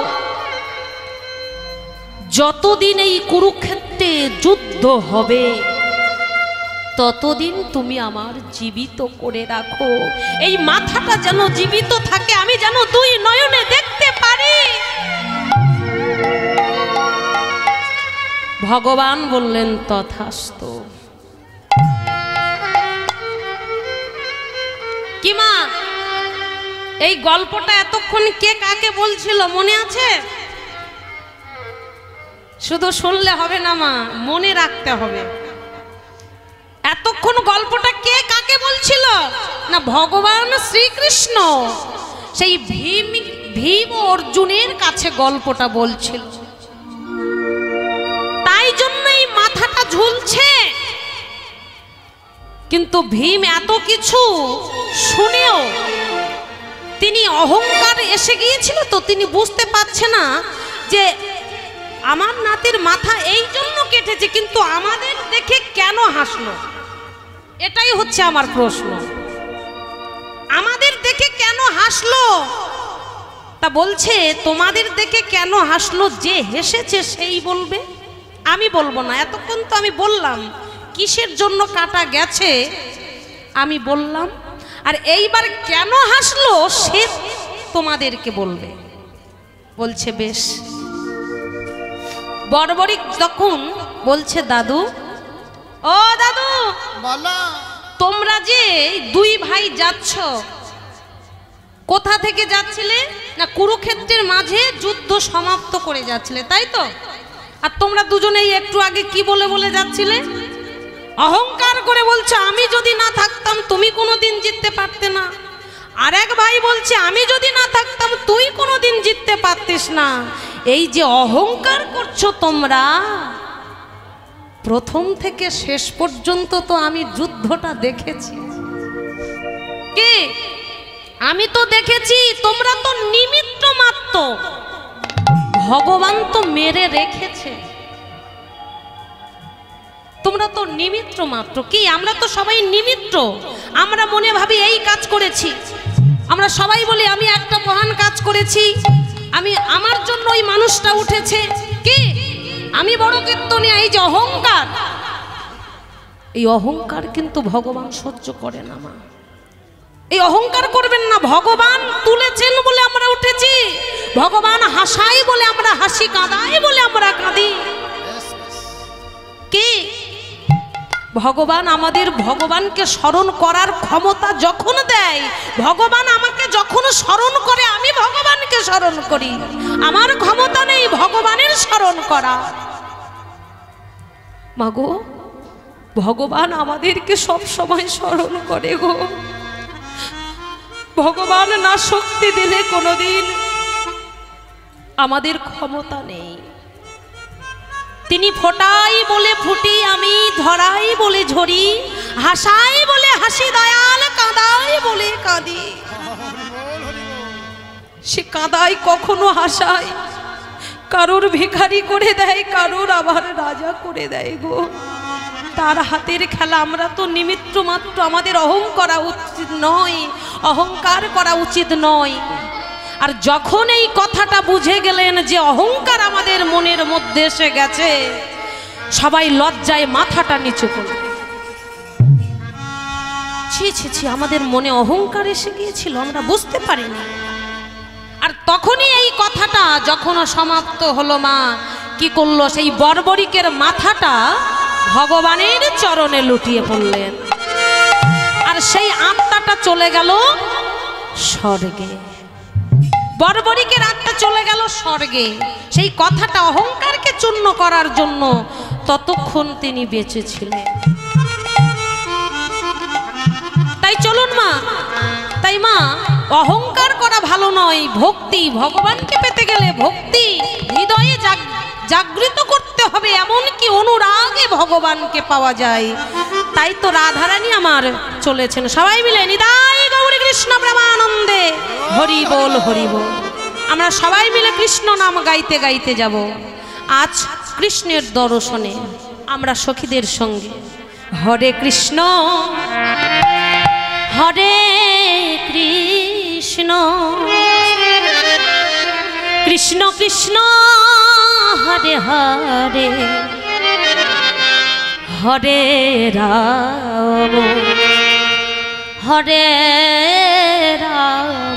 যতদিন এই কুরুক্ষেত্রে যুদ্ধ হবে ততদিন তুমি আমার জীবিত করে রাখো, এই মাথাটা যেন জীবিত থাকে, আমি যেন দুই নয়নে দেখতে পারি। ভগবান বললেন তথাস্তু। এই গল্পটা এতক্ষণ কে কাকে বলছিল মনে আছে? শুধু শুনলে হবে না মা, মনে রাখতে হবে। এতক্ষণ গল্পটা কে কাকে বলছিল না? ভগবান শ্রীকৃষ্ণ সেই ভীম অর্জুনের কাছে গল্পটা বলছিল। তাই জন্যই মাথাটা ঝুলছে। কিন্তু ভীম এত কিছু শুনেও তিনি অহংকার এসে গিয়েছিল, তো তিনি বুঝতে পারছে না যে আমার নাতির মাথা এই জন্য কেটেছে, কিন্তু আমাদের দেখে কেন হাসলো? এটাই হচ্ছে আমার প্রশ্ন। আমাদের দেখে কেন হাসলো? তা বলছে তোমাদের দেখে কেন হাসলো, যে হেসেছে সেই বলবে, আমি বলবো না। এতক্ষণ তো আমি বললাম কিসের জন্য কাটা গেছে, আমি বললাম। আর এইবার কেন হাসলো সে তোমাদেরকে বলবে। বলছে বেশ। বড়বড়ি তখন বলছে দাদু, ও দাদু, তোমরা যে দুই ভাই যাচ্ছ, কোথা থেকে যাচ্ছিলে? না কুরুক্ষেত্রের মাঝে যুদ্ধ সমাপ্ত করে যাচ্ছিলে, তাই তো? আর তোমরা দুজনেই একটু আগে কি বলে বলে যাচ্ছিলে? অহংকার করে বলছো আমি যদি না থাকতাম তুমি কোনোদিন জিততে পারতে না। আর এক ভাই বলছে আমি যদি না থাকতাম তুই কোনোদিন জিততে পারতিস না। এই যে অহংকার করছো তোমরা, প্রথম থেকে শেষ পর্যন্ত তো আমি যুদ্ধটা দেখেছি। কে? আমি তো দেখেছি। তোমরা তো নিমিত্ত মাত্র, ভগবান তো মেরে রেখেছে। তোমরা তো নিমিত্ত মাত্র। কি আমরা তো সবাই নিমিত্ত। আমরা মনে ভাবি এই কাজ করেছি, আমরা সবাই বলি আমি একটা মহান কাজ করেছি, আমি আমার জন্য ওই মানুষটা উঠেছে। কি আমি বড় কীর্তনী। এই যে অহংকার, এই অহংকার কিন্তু ভগবান সহ্য করে না মা। এই অহংকার করবেন না। ভগবান তুলেছেন বলে আমরা উঠেছি, ভগবান হাসাই বলে আমরা হাসি, কাঁদাই বলে আমরা কাঁদি। কি ভগবান আমাদের ভগবানকে স্মরণ করার ক্ষমতা যখন দেয়, ভগবান আমাকে যখন স্মরণ করে আমি ভগবানকে স্মরণ করি। আমার ক্ষমতা নেই ভগবানের স্মরণ করা। মাগো, ভগবান আমাদেরকে সব সময় স্মরণ করে গো। ভগবান না শক্তি দিলে কোনোদিন আমাদের ক্ষমতা নেই। তিনি ফোটাই বলে ফুটি, আমি ধরাই বলে ঝরি, হাসাই বলে হাসি দয়াল, কাঁদাই বলে কাঁদি। সে কাঁদাই কখনো হাসায়, কারোর ভিখারি করে দেয়, কারোর আবার রাজা করে দেয় গো। তার হাতের খেলা। আমরা তো নিমিত্ত মাত্র। আমাদের করা উচিত নয়, অহংকার করা উচিত নয়। আর যখন এই কথাটা বুঝে গেলেন যে অহংকার আমাদের মনের মধ্যে এসে গেছে, সবাই লজ্জায় মাথাটা নিচু করে। ছি ছি ছি, আমাদের মনে অহংকার এসে গিয়েছিল, আমরা বুঝতে পারিনি। আর তখনই এই কথাটা যখন সমাপ্ত হলো, মা কি করলো? সেই বর্বরিকের মাথাটা ভগবানের চরণে লুটিয়ে পড়লেন। আর সেই আত্মাটা চলে গেল স্বর্গে। বর্বরিকের আত্মা চলে গেল স্বর্গে। সেই কথাটা অহংকারকে চূর্ণ করার জন্য ততক্ষণ তিনি বেঁচে ছিলেন। তাই চলুন মা, তাই মা, অহংকার করা ভালো নয়। ভক্তি, ভগবানকে পেতে গেলে ভক্তি হৃদয়ে জাগৃত করতে হবে, এমনকি অনুরাগে ভগবানকে পাওয়া যায়। তাই তো রাধারানী আমার চলেছেন। সবাই মিলে নিতাই গৌরী কৃষ্ণ প্রেমানন্দে হরি বল হরি বল। আমরা সবাই মিলে কৃষ্ণ নাম গাইতে গাইতে যাব আজ কৃষ্ণের দর্শনে। আমরা সখীদের সঙ্গে হরে কৃষ্ণ হরে কৃষ্ণ কৃষ্ণ কৃষ্ণ হরে হরে হরে রাম হরে রাম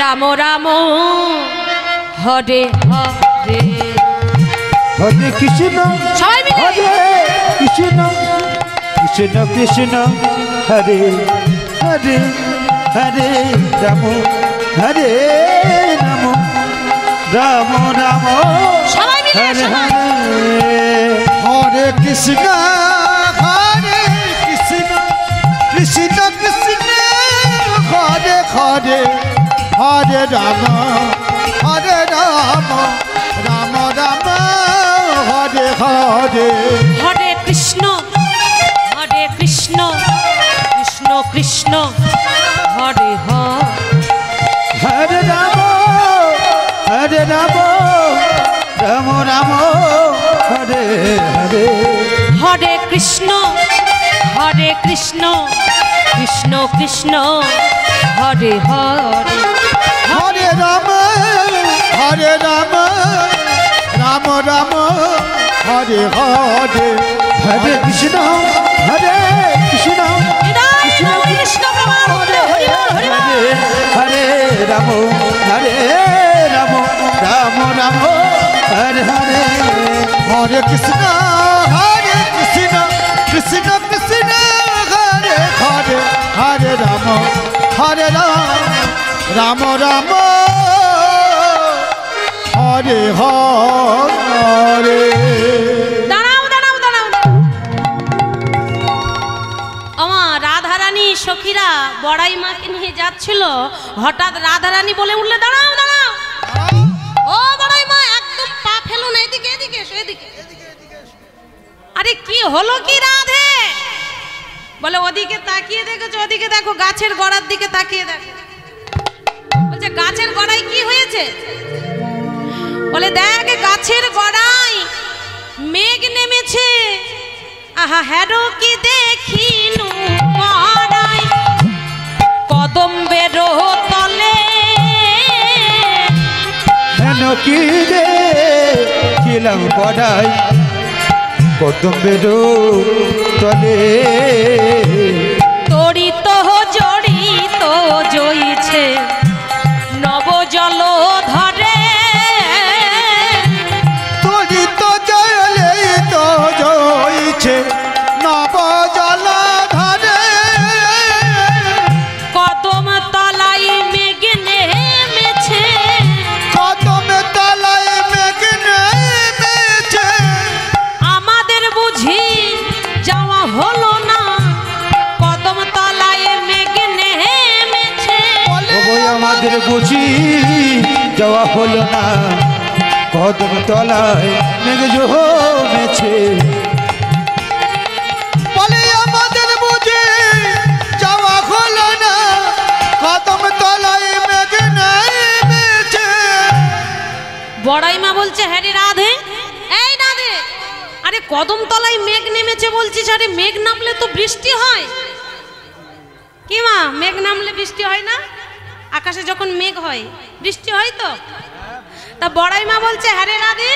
রাম রাম হরে হরে। হরে কৃষ্ণ সবাই মিলে হরে কৃষ্ণ কৃষ্ণ কৃষ্ণ হরে হরে হরে রাম হরে রাম রাম রাম সবাই মিলে হরে সবাই। হরে হরে কৃষ্ণ কৃষ্ণ কৃষ্ণ হরে হরে হরে রাম রাম রাম হরে হরে হরে কৃষ্ণ কৃষ্ণ কৃষ্ণ হরে হরে রাম রাম রাম হরে হরে হরে কৃষ্ণ কৃষ্ণ কৃষ্ণ হরে হরে হরে রাম রাম রাম হরে হরে হরে কৃষ্ণ কৃষ্ণ প্রভু হরি বল হরি বল। হরে রাম রাম রাম হরে হরে হরে কৃষ্ণ কৃষ্ণ কৃষ্ণ হরে হরে হরে রাম রাম রাম হরে হরে দাঁড়াও আমার রাধারানী সখীরা বড়াই মাকে নিয়ে যাচ্ছিল, হঠাৎ রাধারানী বলে উঠলে দাঁড়াও ও বড়াই মা, একদম পা ফেলো না, এদিকে এসো এদিকে। আরে কি হলো কি রাধে? বলে ওদিকে তাকিয়ে দেখেছো, ওদিকে দেখো, গাছের গোড়ার দিকে তাকিয়ে দেখো। বলছে গাছের গোড়ায় কি হয়েছে? বলে দেখ গাছের গোড়ায় মেঘ নেমেছে। আহা হ্যারো কি দেখিনু গোড়ায় কদম্বের তলে। হেন কি রে ছিলাম পড়াই কদম্বের তলে। তড়িত জড়িত জইছে নব জল ধরে। তোরি তো জলে তো জইছে নব জল ধরে। কদম তলাই মেঘ নেমেছে। কদম তলায় মেঘ নেমেছে। আমাদের বুঝি যাওয়া হলো না, কদম তলায় মেঘ নেমেছে। ওই আমাদের বুঝি যাওয়া হলো না, কদম তলায় মেঘ জমেছে। বলে আমাদের বুঝি যাওয়া হলো না, কদম তলায় মেঘ নেমেছে। বড়াই মা বলছে হ্যাঁ রে রাধে, এই রাধে, আরে কদম তলায় মেঘ নেমেছে বলছিস, আরে মেঘ নামলে তো বৃষ্টি হয়। কি মা, মেঘ নামলে বৃষ্টি হয় না? আকাশে যখন মেঘ হয় বৃষ্টি হয় তো। তা বড়াই মা বলছে হ্যাঁ রে রাধে,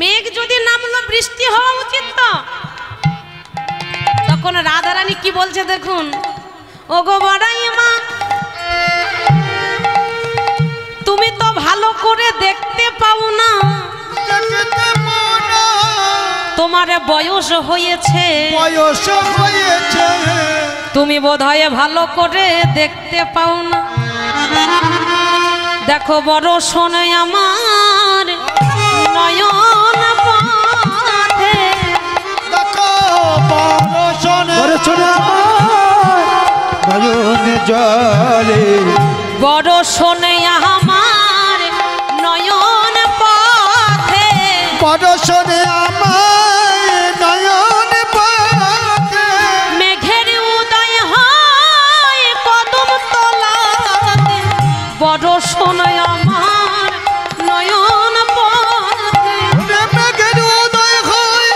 মেঘ যদি নামলো বৃষ্টি হওয়া উচিত তো। তখন রাধারানী কি বলছে দেখুন, ও গো বড়াই মা, তুমি তো ভালো করে দেখতে পাও না, দেখতে মনা তোমার বয়স হয়েছে, বয়স হয়েছে। তুমি বোধহয় ভালো করে দেখতে পাও না। দেখো বড় শোনে আমার নয়ন পথে। দেখো বরষণ বরছনা আমার নয়ন জলে। বড় শোনে আমার নয়ন পথে। বরষণ আমার নয়ন পথে। মেঘের উদয় হয় কদম তলাতে। বড় শোনে আমার নয়ন পথে। মেঘের উদয় হয়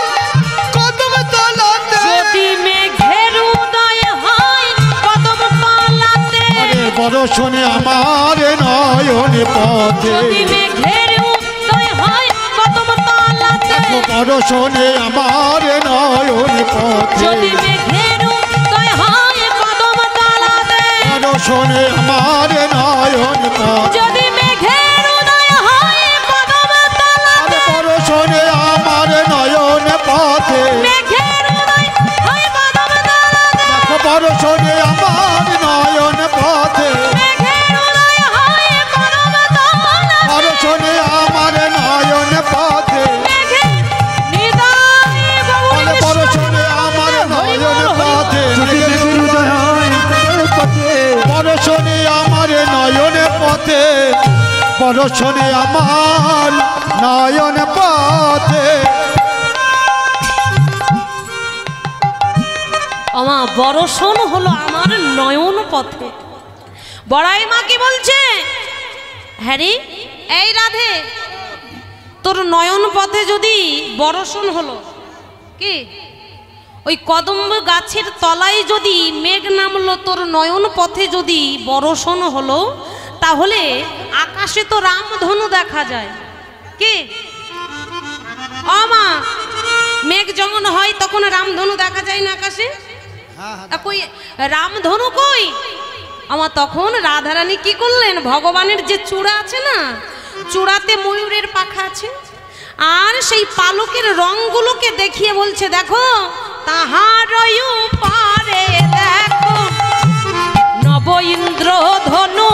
কদম তলাতে। যদি মেঘের উদয় হয় কদম তলাতে। বরষণ আমার নয়ন পথে। যদি মেঘের উদয় হয় কদম তলাতে। বরষণ আমার নয়ন পথে। যদি মেঘের উদয় হয় কদম তলাতে। বরষণ আমার নয়ন পথে। যদি মেঘের উদয় হয় কদম তলাতে। বরষণ আমার নয়ন পথে। মেঘের উদয় হয় কদম তলাতে। বরষণ আমার নয়ন পথে। বরষণে আমার নয়ন পথে। আমা বরষণ হলো আমার নয়ন পথে। বড়াই মা কি বলছে? হ্যাঁ রে, এই রাধে, তোর নয়ন পথে যদি বরষণ হলো, কি ওই কদম্ব গাছের তলায় যদি মেঘ নামলো, তোর নয়ন পথে যদি বরষণ হলো, তাহলে আকাশে তো রামধনু দেখা যায়। কি আমা, মেঘ যখন হয় তখন রামধনু দেখা যায় না আকাশে? কই রামধনু কই? আমার তখন রাধারানী কি করলেন, ভগবানের যে চূড়া আছে না, চূড়াতে ময়ূরের পাখা আছে, আর সেই পালকের রংগুলোকে দেখিয়ে বলছে, দেখো তাহার পারে দেখো নব ইন্দ্র ধনু।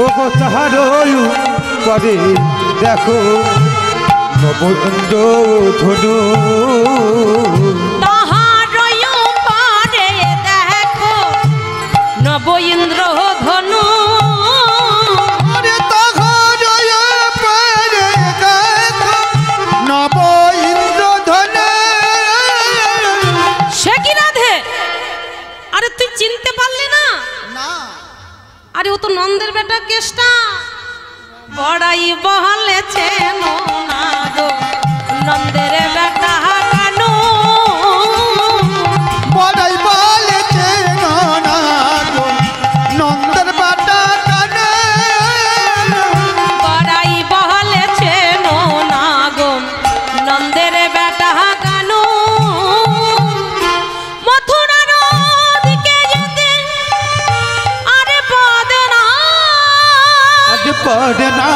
ও গো তাহার পরে দেখো নব ইন্দ্র ধনু। তাহার পারে দেখো নব ইন্দ্র ধনু। নব ইন্দ্রধনু। সে কি রাধে, আরে তুই চিনতে পারলি না? আরে ও তো নন্দের বেটা কেষ্টা। বড়াই বহলেছে না গো নন্দের বেটা কানু। বড়াই বলেছে না গো নন্দের বেটা কানু। বড়াই বহলেছে না গো নন্দের বেটা কানু। মথুরার দিকে যেতে আরে পদে না, আজ পড়ে না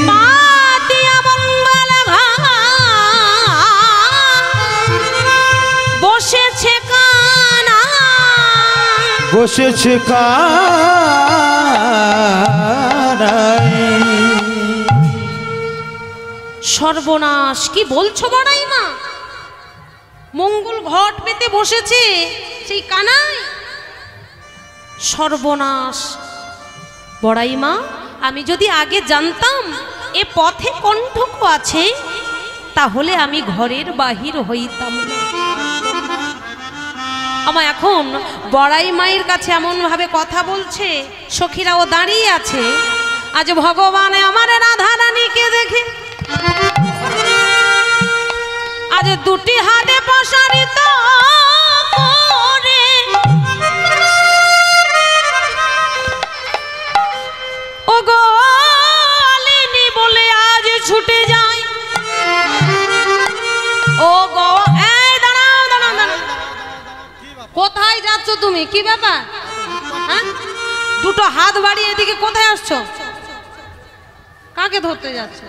পাতিয়া মঙ্গল ভাঙা বসেছে কানা। বসেছে কানাই। সর্বনাশ, কি বলছো বড়াই মা? মঙ্গল ঘট পেতে বসেছে সেই কানাই? সর্বনাশ বড়াই মা, আমি যদি আগে জানতাম এ পথে কণ্ঠক আছে, তাহলে আমি ঘরের বাহির হইতাম না। আমার এখন বড়াই মায়ের কাছে এমন ভাবে কথা বলছে, সখীরাও দাঁড়িয়ে আছে। আজ ভগবান আমার রাধা রানীকে দেখে আজ দুটি হাতে প্রসারিত করে ও গো আলিনী বলে আজ ছুটে যায়। ও গো এই দাঁড়াও দাঁড়াও দাঁড়াও, কোথায় যাচ্ছ তুমি? কি ব্যাপার? হ্যাঁ, দুটো হাত বাড়িয়ে এদিকে কোথায় আসছো? কাকে ধরতে যাচ্ছ?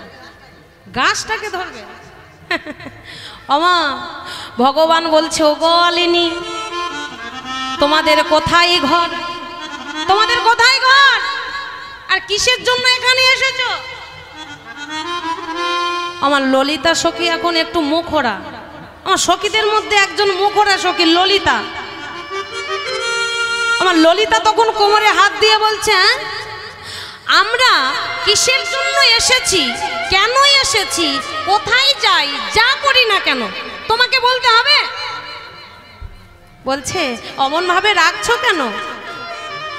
গাছটাকে ধরবে? আমা ভগবান বলছে, ও গো আলিনী, তোমাদের কোথায় ঘর? তোমাদের কোথায় ঘর? আর কিসের জন্য এখানে এসেছো? আমার ললিতা সখী এখন একটু মুখরা। আমার সখীদের মধ্যে একজন মুখরা সখী ললিতা। আমার ললিতা তখন কোমরে হাত দিয়ে বলছে, আমরা কিসের জন্য এসেছি, কেন এসেছি, কোথায় যাই, যা করি না কেন তোমাকে বলতে হবে? বলছে, অমন ভাবে রাখছো কেন?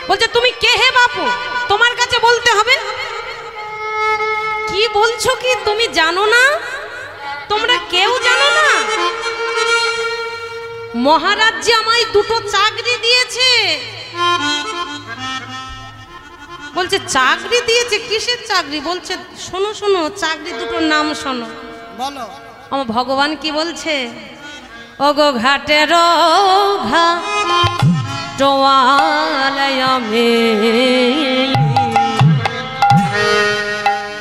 বলছে, তুমি কে হে বাপু, তোমার কাছে বলতে হবে? কি বলছো কি তুমি জানো না? তোমরা কেউ জানো না? মহারাজ যে আমায় দুটো চাকরি দিয়েছে। বলছে চাকরি দিয়েছে? কিসের চাকরি? বলছে শোনো শোনো, চাকরি দুটোর নাম শোনো। বলো। আমার ভগবান কি বলছে, ওগো ঘাটের ঘাটোয়ালয়ামে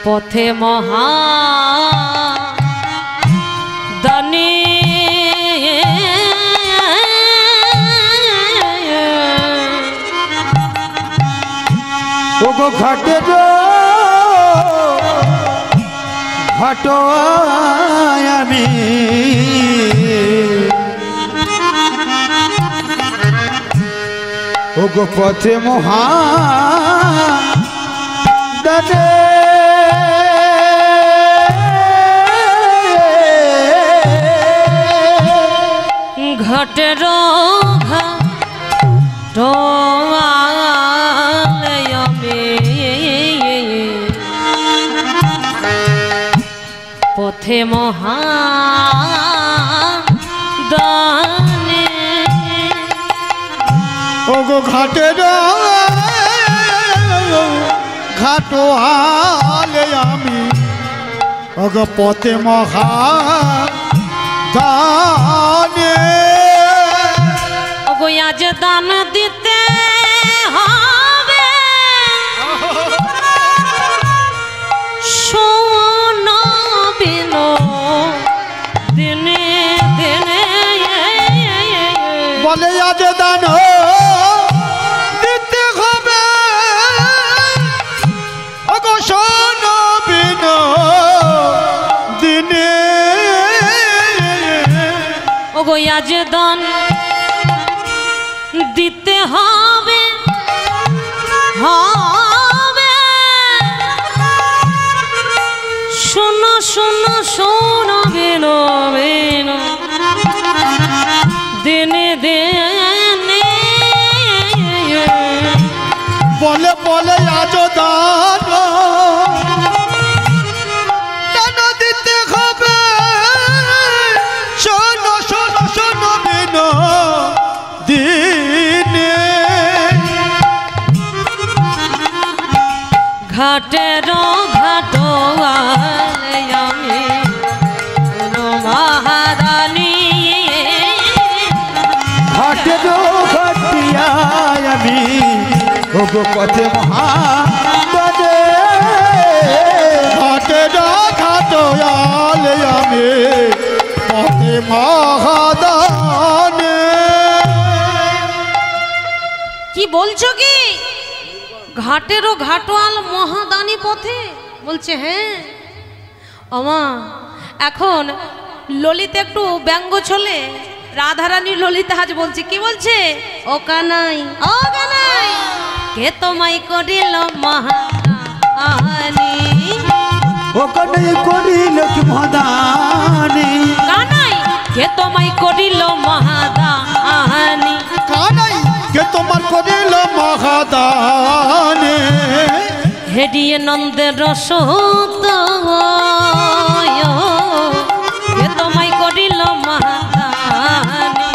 পথে মহা দানি ওগো ঘাটের ঘাটোয়ায় আমি ও গো পথে মহা দানে ঘটের পথে মহা দানে ও গো ঘাটের ঘাটোয়ালে আমি ও গো পথে মহা দানে ওগো আজ দান দিতে হবে সোনা বিনো দিনে দিনে বলে আজ দান দিতে হবে ও গো সোনা বিনো দিনে ওগো আজ দান দিতে হবে হবে শোনো শোনো শোনো বিনো বিনো দিনে দিনে বলে বলে আজ দান দান দিতে হবে শোনো শোনো শোনো বিনো দিনে ঘাটের ঘাটোয়ালে আমি কোনো মহারানী ঘাটের ঘাটিয়ায় আমি ও গো পথে মহা দানে ঘাটের ঘাটোয়ালে আমি পথে মহাদানে কি বলছো কি ঘাটেরও ঘাটোয়াল মহাদানী পথে বলছে হ্যাঁ ওমা এখন ললিতা একটু ব্যঙ্গ ছলে রাধারানী ললিতা আজ বলছে কি বলছে ও কানাই কে তোমায় করিল মহাদানী ও কানাই করিল কি মহাদানী কানাই কে তোমায় করিল মহাদানী কানাই কে তোমার করিল মহাদানে হেডিয়ে নন্দের রসত কে তোমায় করিল মহাদানী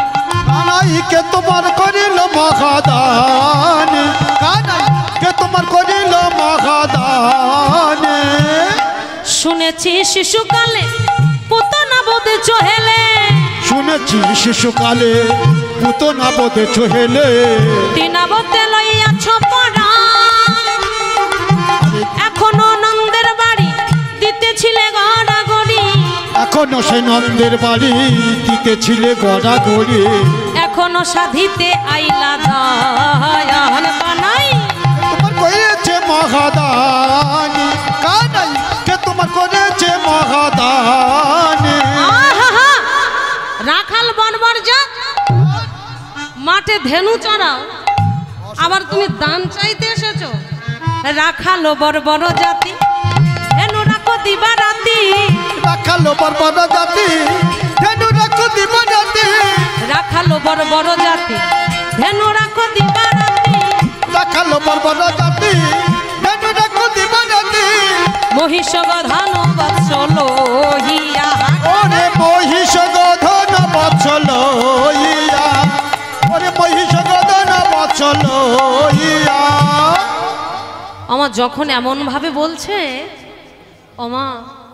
কানাই কে তোমার করিল মহাদানে কানাই কে তোমার করিল মহাদানে শুনেছি শিশুকালে পুতনা বোধে চহেলে শুনেছি শিশুকালে পুতনা বোধে চহেলে তিনাবতে লইয়াছ পড়া এখনো নন্দের বাড়ি দিতেছিলে গড়াগড়ি এখনো সে নন্দের বাড়ি দিতেছিলে গড়াগড়ি এখনো সাধিতে আইলা দয়াল কানাই তোমার করেছে মহাদানী কানাই কে তোমার করেছে মহাদানী আহা রাখাল বনবর যাক মাঠে ধেনু চড়াও আবার তুমি দান চাইতে এসেছো রাখালো বড় বড় জাতি ধেনু রাখো দিবা রাতি রাখালো বর্বর জাতি ধেনু রাখো দিবা রাতি রাখালো বড় বড় জাতি ধেনু রাখো দিবা রাতি রাখালো বর্বর জাতি ধেনু রাখো দিবা রাতি মহিষ গধানো বৎসল হিয়া ওরে মহিষ গধন বৎসল ইয়া ওরে মহিষ গধন বৎসল ইয়া আমার যখন এমন ভাবে বলছে ওমা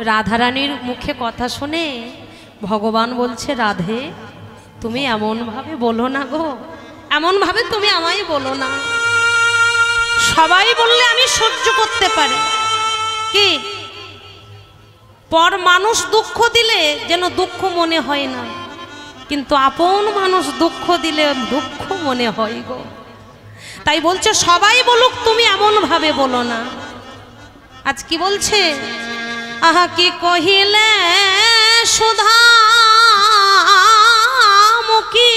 রাধারানীর মুখে কথা শুনে ভগবান বলছে রাধে তুমি এমন ভাবে বলো না গো এমন ভাবে তুমি আমায় বলো না সবাই বললে আমি সহ্য করতে পারি কি পর মানুষ দুঃখ দিলে যেন দুঃখ মনে হয় না কিন্তু আপন মানুষ দুঃখ দিলে দুঃখ মনে হয় গো তাই বলছে সবাই বলুক তুমি এমন ভাবে বলো না আজ কি বলছে আহা কি কহিলে সুধা মুখী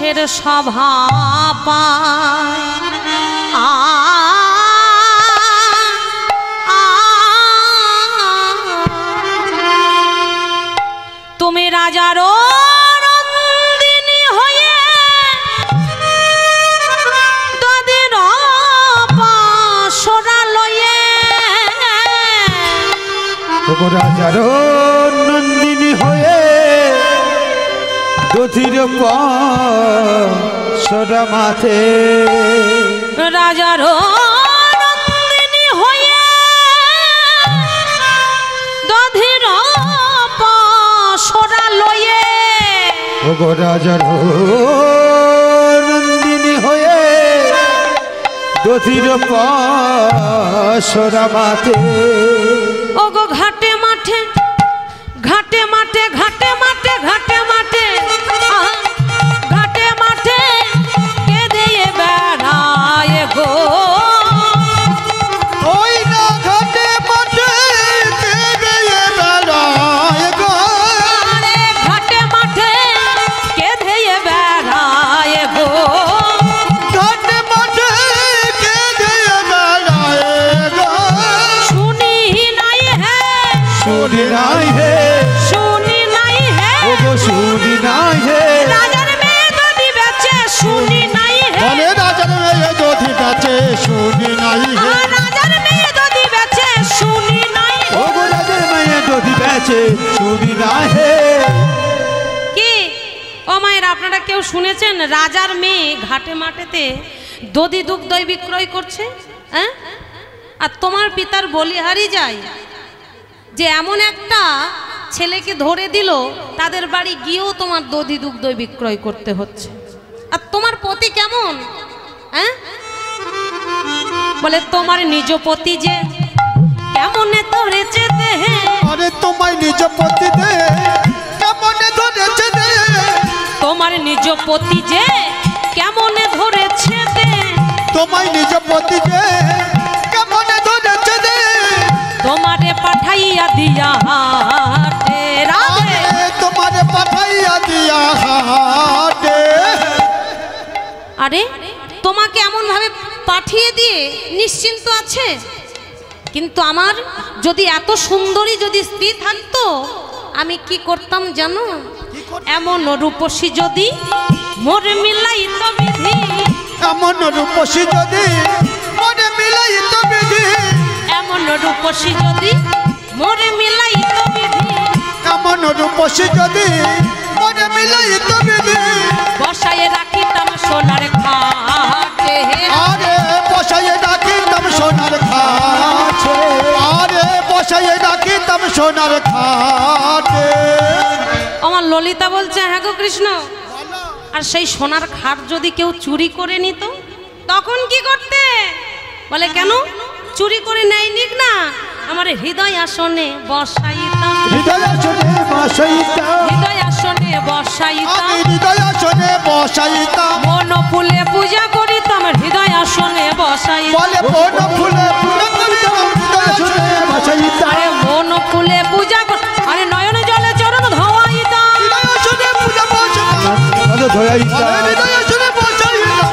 দোষের সভা পায় তুমি রাজারও নন্দিনী হয়ে তাদের পাশরা লয়ে রাজার নন্দিনী হয়ে দধির পাশরা মাথে রাজার নন্দিনী হয়ে দধির পাশরা লয়ে রাজার নন্দিনী হয়ে দধির পাশরা মাথে ওগো ঘাটে মাঠে ঘাটে মাঠে ঘাটে মাঠে ঘাটে মাঠে ঘাটে মাঠে কে দিয়ে বেড়ায় গো ওই না ঘাটে মাঠে কে দিয়ে বেড়ায় গো আরে ঘাটে মাঠে কে দিয়ে বেড়ায় গো ঘাটে মাঠে কে দিয়ে বেড়ায় গো শুনি নাই হে শুনি নাই হে শুনি নাই হে ওগো শুনি নাই হে রাজার মেয়ে যদি বেচে শুনি নাই হে বলে রাজার মেয়ে যদি বেচে শুনি নাই হে রাজার মেয়ে যদি বেচে শুনি নাই ওগো রাজার মেয়ে যদি বেচে শুনি নাই হে কি ও মায়ের আপনারা কেউ শুনেছেন রাজার মেয়ে ঘাটে মাঠেতে দধি দুধ দই বিক্রয় করছে হ্যাঁ আর তোমার পিতার বলিহারি যায় যে এমন একটা ছেলেকে ধরে দিল তাদের বাড়ি গিয়েও তোমার দধি দুধ দই বিক্রয় করতে হচ্ছে আর তোমার পতি কেমন হ্যাঁ বলে তোমার নিজ পতি যে কেমন ধরেছে দেহে আরে তোমায় নিজ পতি দে কেমন ধরেছে দে তোমার নিজ পতি যে কেমন ধরেছে দে তোমায় নিজ পতি দে কেমন ধরেছে দে তোমারে পাঠাইয়া দিয়া হাটে রাধে আরে তোমারে পাঠাইয়া দিয়া হাটে আরে তোমাকে এমন ভাবে পাঠিয়ে দিয়ে নিশ্চিন্ত আছে কিন্তু আমার যদি এত সুন্দরী যদি স্ত্রী থাকতো আমি কি করতাম জানো এমন রূপসী যদি মোর মিলাইত বিধি এমন রূপসী যদি মনে মিলাইত বিধি এমন রূপসী যদি মোর মিলাইত বিধি এমন রূপসী যদি মনে মিলাইত বিধি বসায় রাখিতাম সোনার খাটে আরে বসাইয়ে ডাকিতাম সোনার খাটে আরে বসাইয়ে ডাকিতাম সোনার খাটে আমার ললিতা বলছে হ্যাঁ গো কৃষ্ণ আর সেই সোনার খাট যদি কেউ চুরি করে নিত তখন কি করতে বলে কেন চুরি করে নেয় নিক না আমার হৃদয় আসনে বসাইতাম হৃদয় আসনে বসাইতাম হৃদয় আসনে বসাইতাম আমি হৃদয় আসনে বসাইতাম মন ফুলে পূজা করিতাম হৃদয় আসনে বসাইতাম বলে বন ফুলে ফুলে করিতাম হৃদয় আসনে বসাইতাম আরে মন ফুলে পূজা আরে নয়নে জলে চরণ ধোয়াইতাম হৃদয় আসনে পূজা বসাইতাম কত ধয়াইতাম বলে হৃদয় আসনে বসাইতাম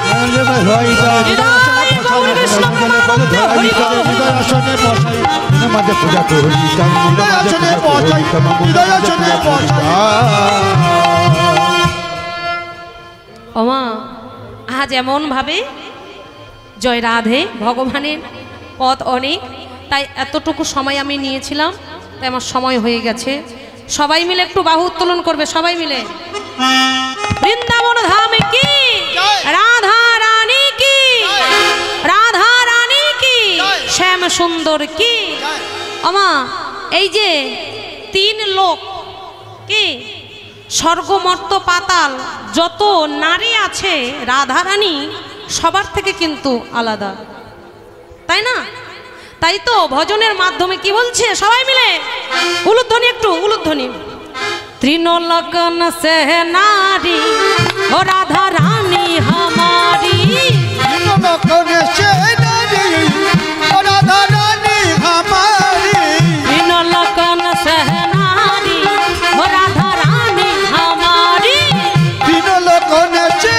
ধয়াইতাম হৃদয় গৌর কৃষ্ণ প্রেমানন্দে হরি বল। হৃদয় আসনে বসাইতাম মাঝে পূজা করিতাম হৃদয় আসনে বসাইতাম হৃদয় আসনে বসাইতাম ওমা আজ এমন ভাবে জয় রাধে ভগবানের পথ অনেক তাই এতটুকু সময় আমি নিয়েছিলাম তাই আমার সময় হয়ে গেছে সবাই মিলে একটু বাহু উত্তোলন করবে সবাই মিলে বৃন্দাবন ধাম কি রাধা রানী কি রাধা রানী কি শ্যাম সুন্দর কি ওমা এই যে তিন লোক কি স্বর্গ মর্ত পাতাল যত নারী আছে রাধারানী সবার থেকে কিন্তু আলাদা তাই না তাই তো ভজনের মাধ্যমে কি বলছে সবাই মিলে উলুধ্বনি একটু উলুধ্বনি তৃণলকন সে নারী ও রাধা রানী हमारी लोकने से नारी ओ राधा रानी हमारी तृणलकन से नारी ओ राधा रानी हमारी तीनों लोकने से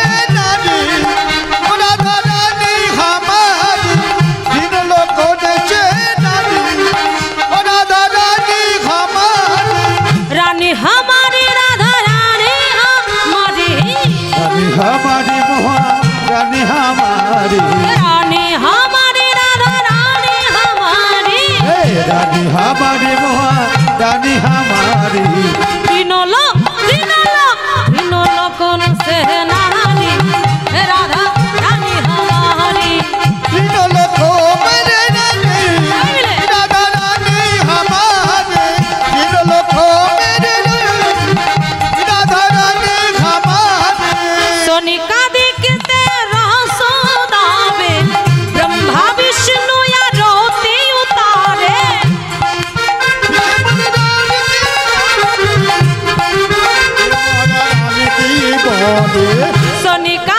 रानी हमारी रानी हमारी राधा रानी हमारी रानी हमारी मोहा रानी हमारी तीनों लोगों से नारी राधा रानी हमारी तीनों लोगों में रानी राधा रानी हमारे तीनों लोगों में राधा रानी हमारे सोनिका दिखते रासोदावे ब्रह्मा विष्णु या रोती उतारे सोनिका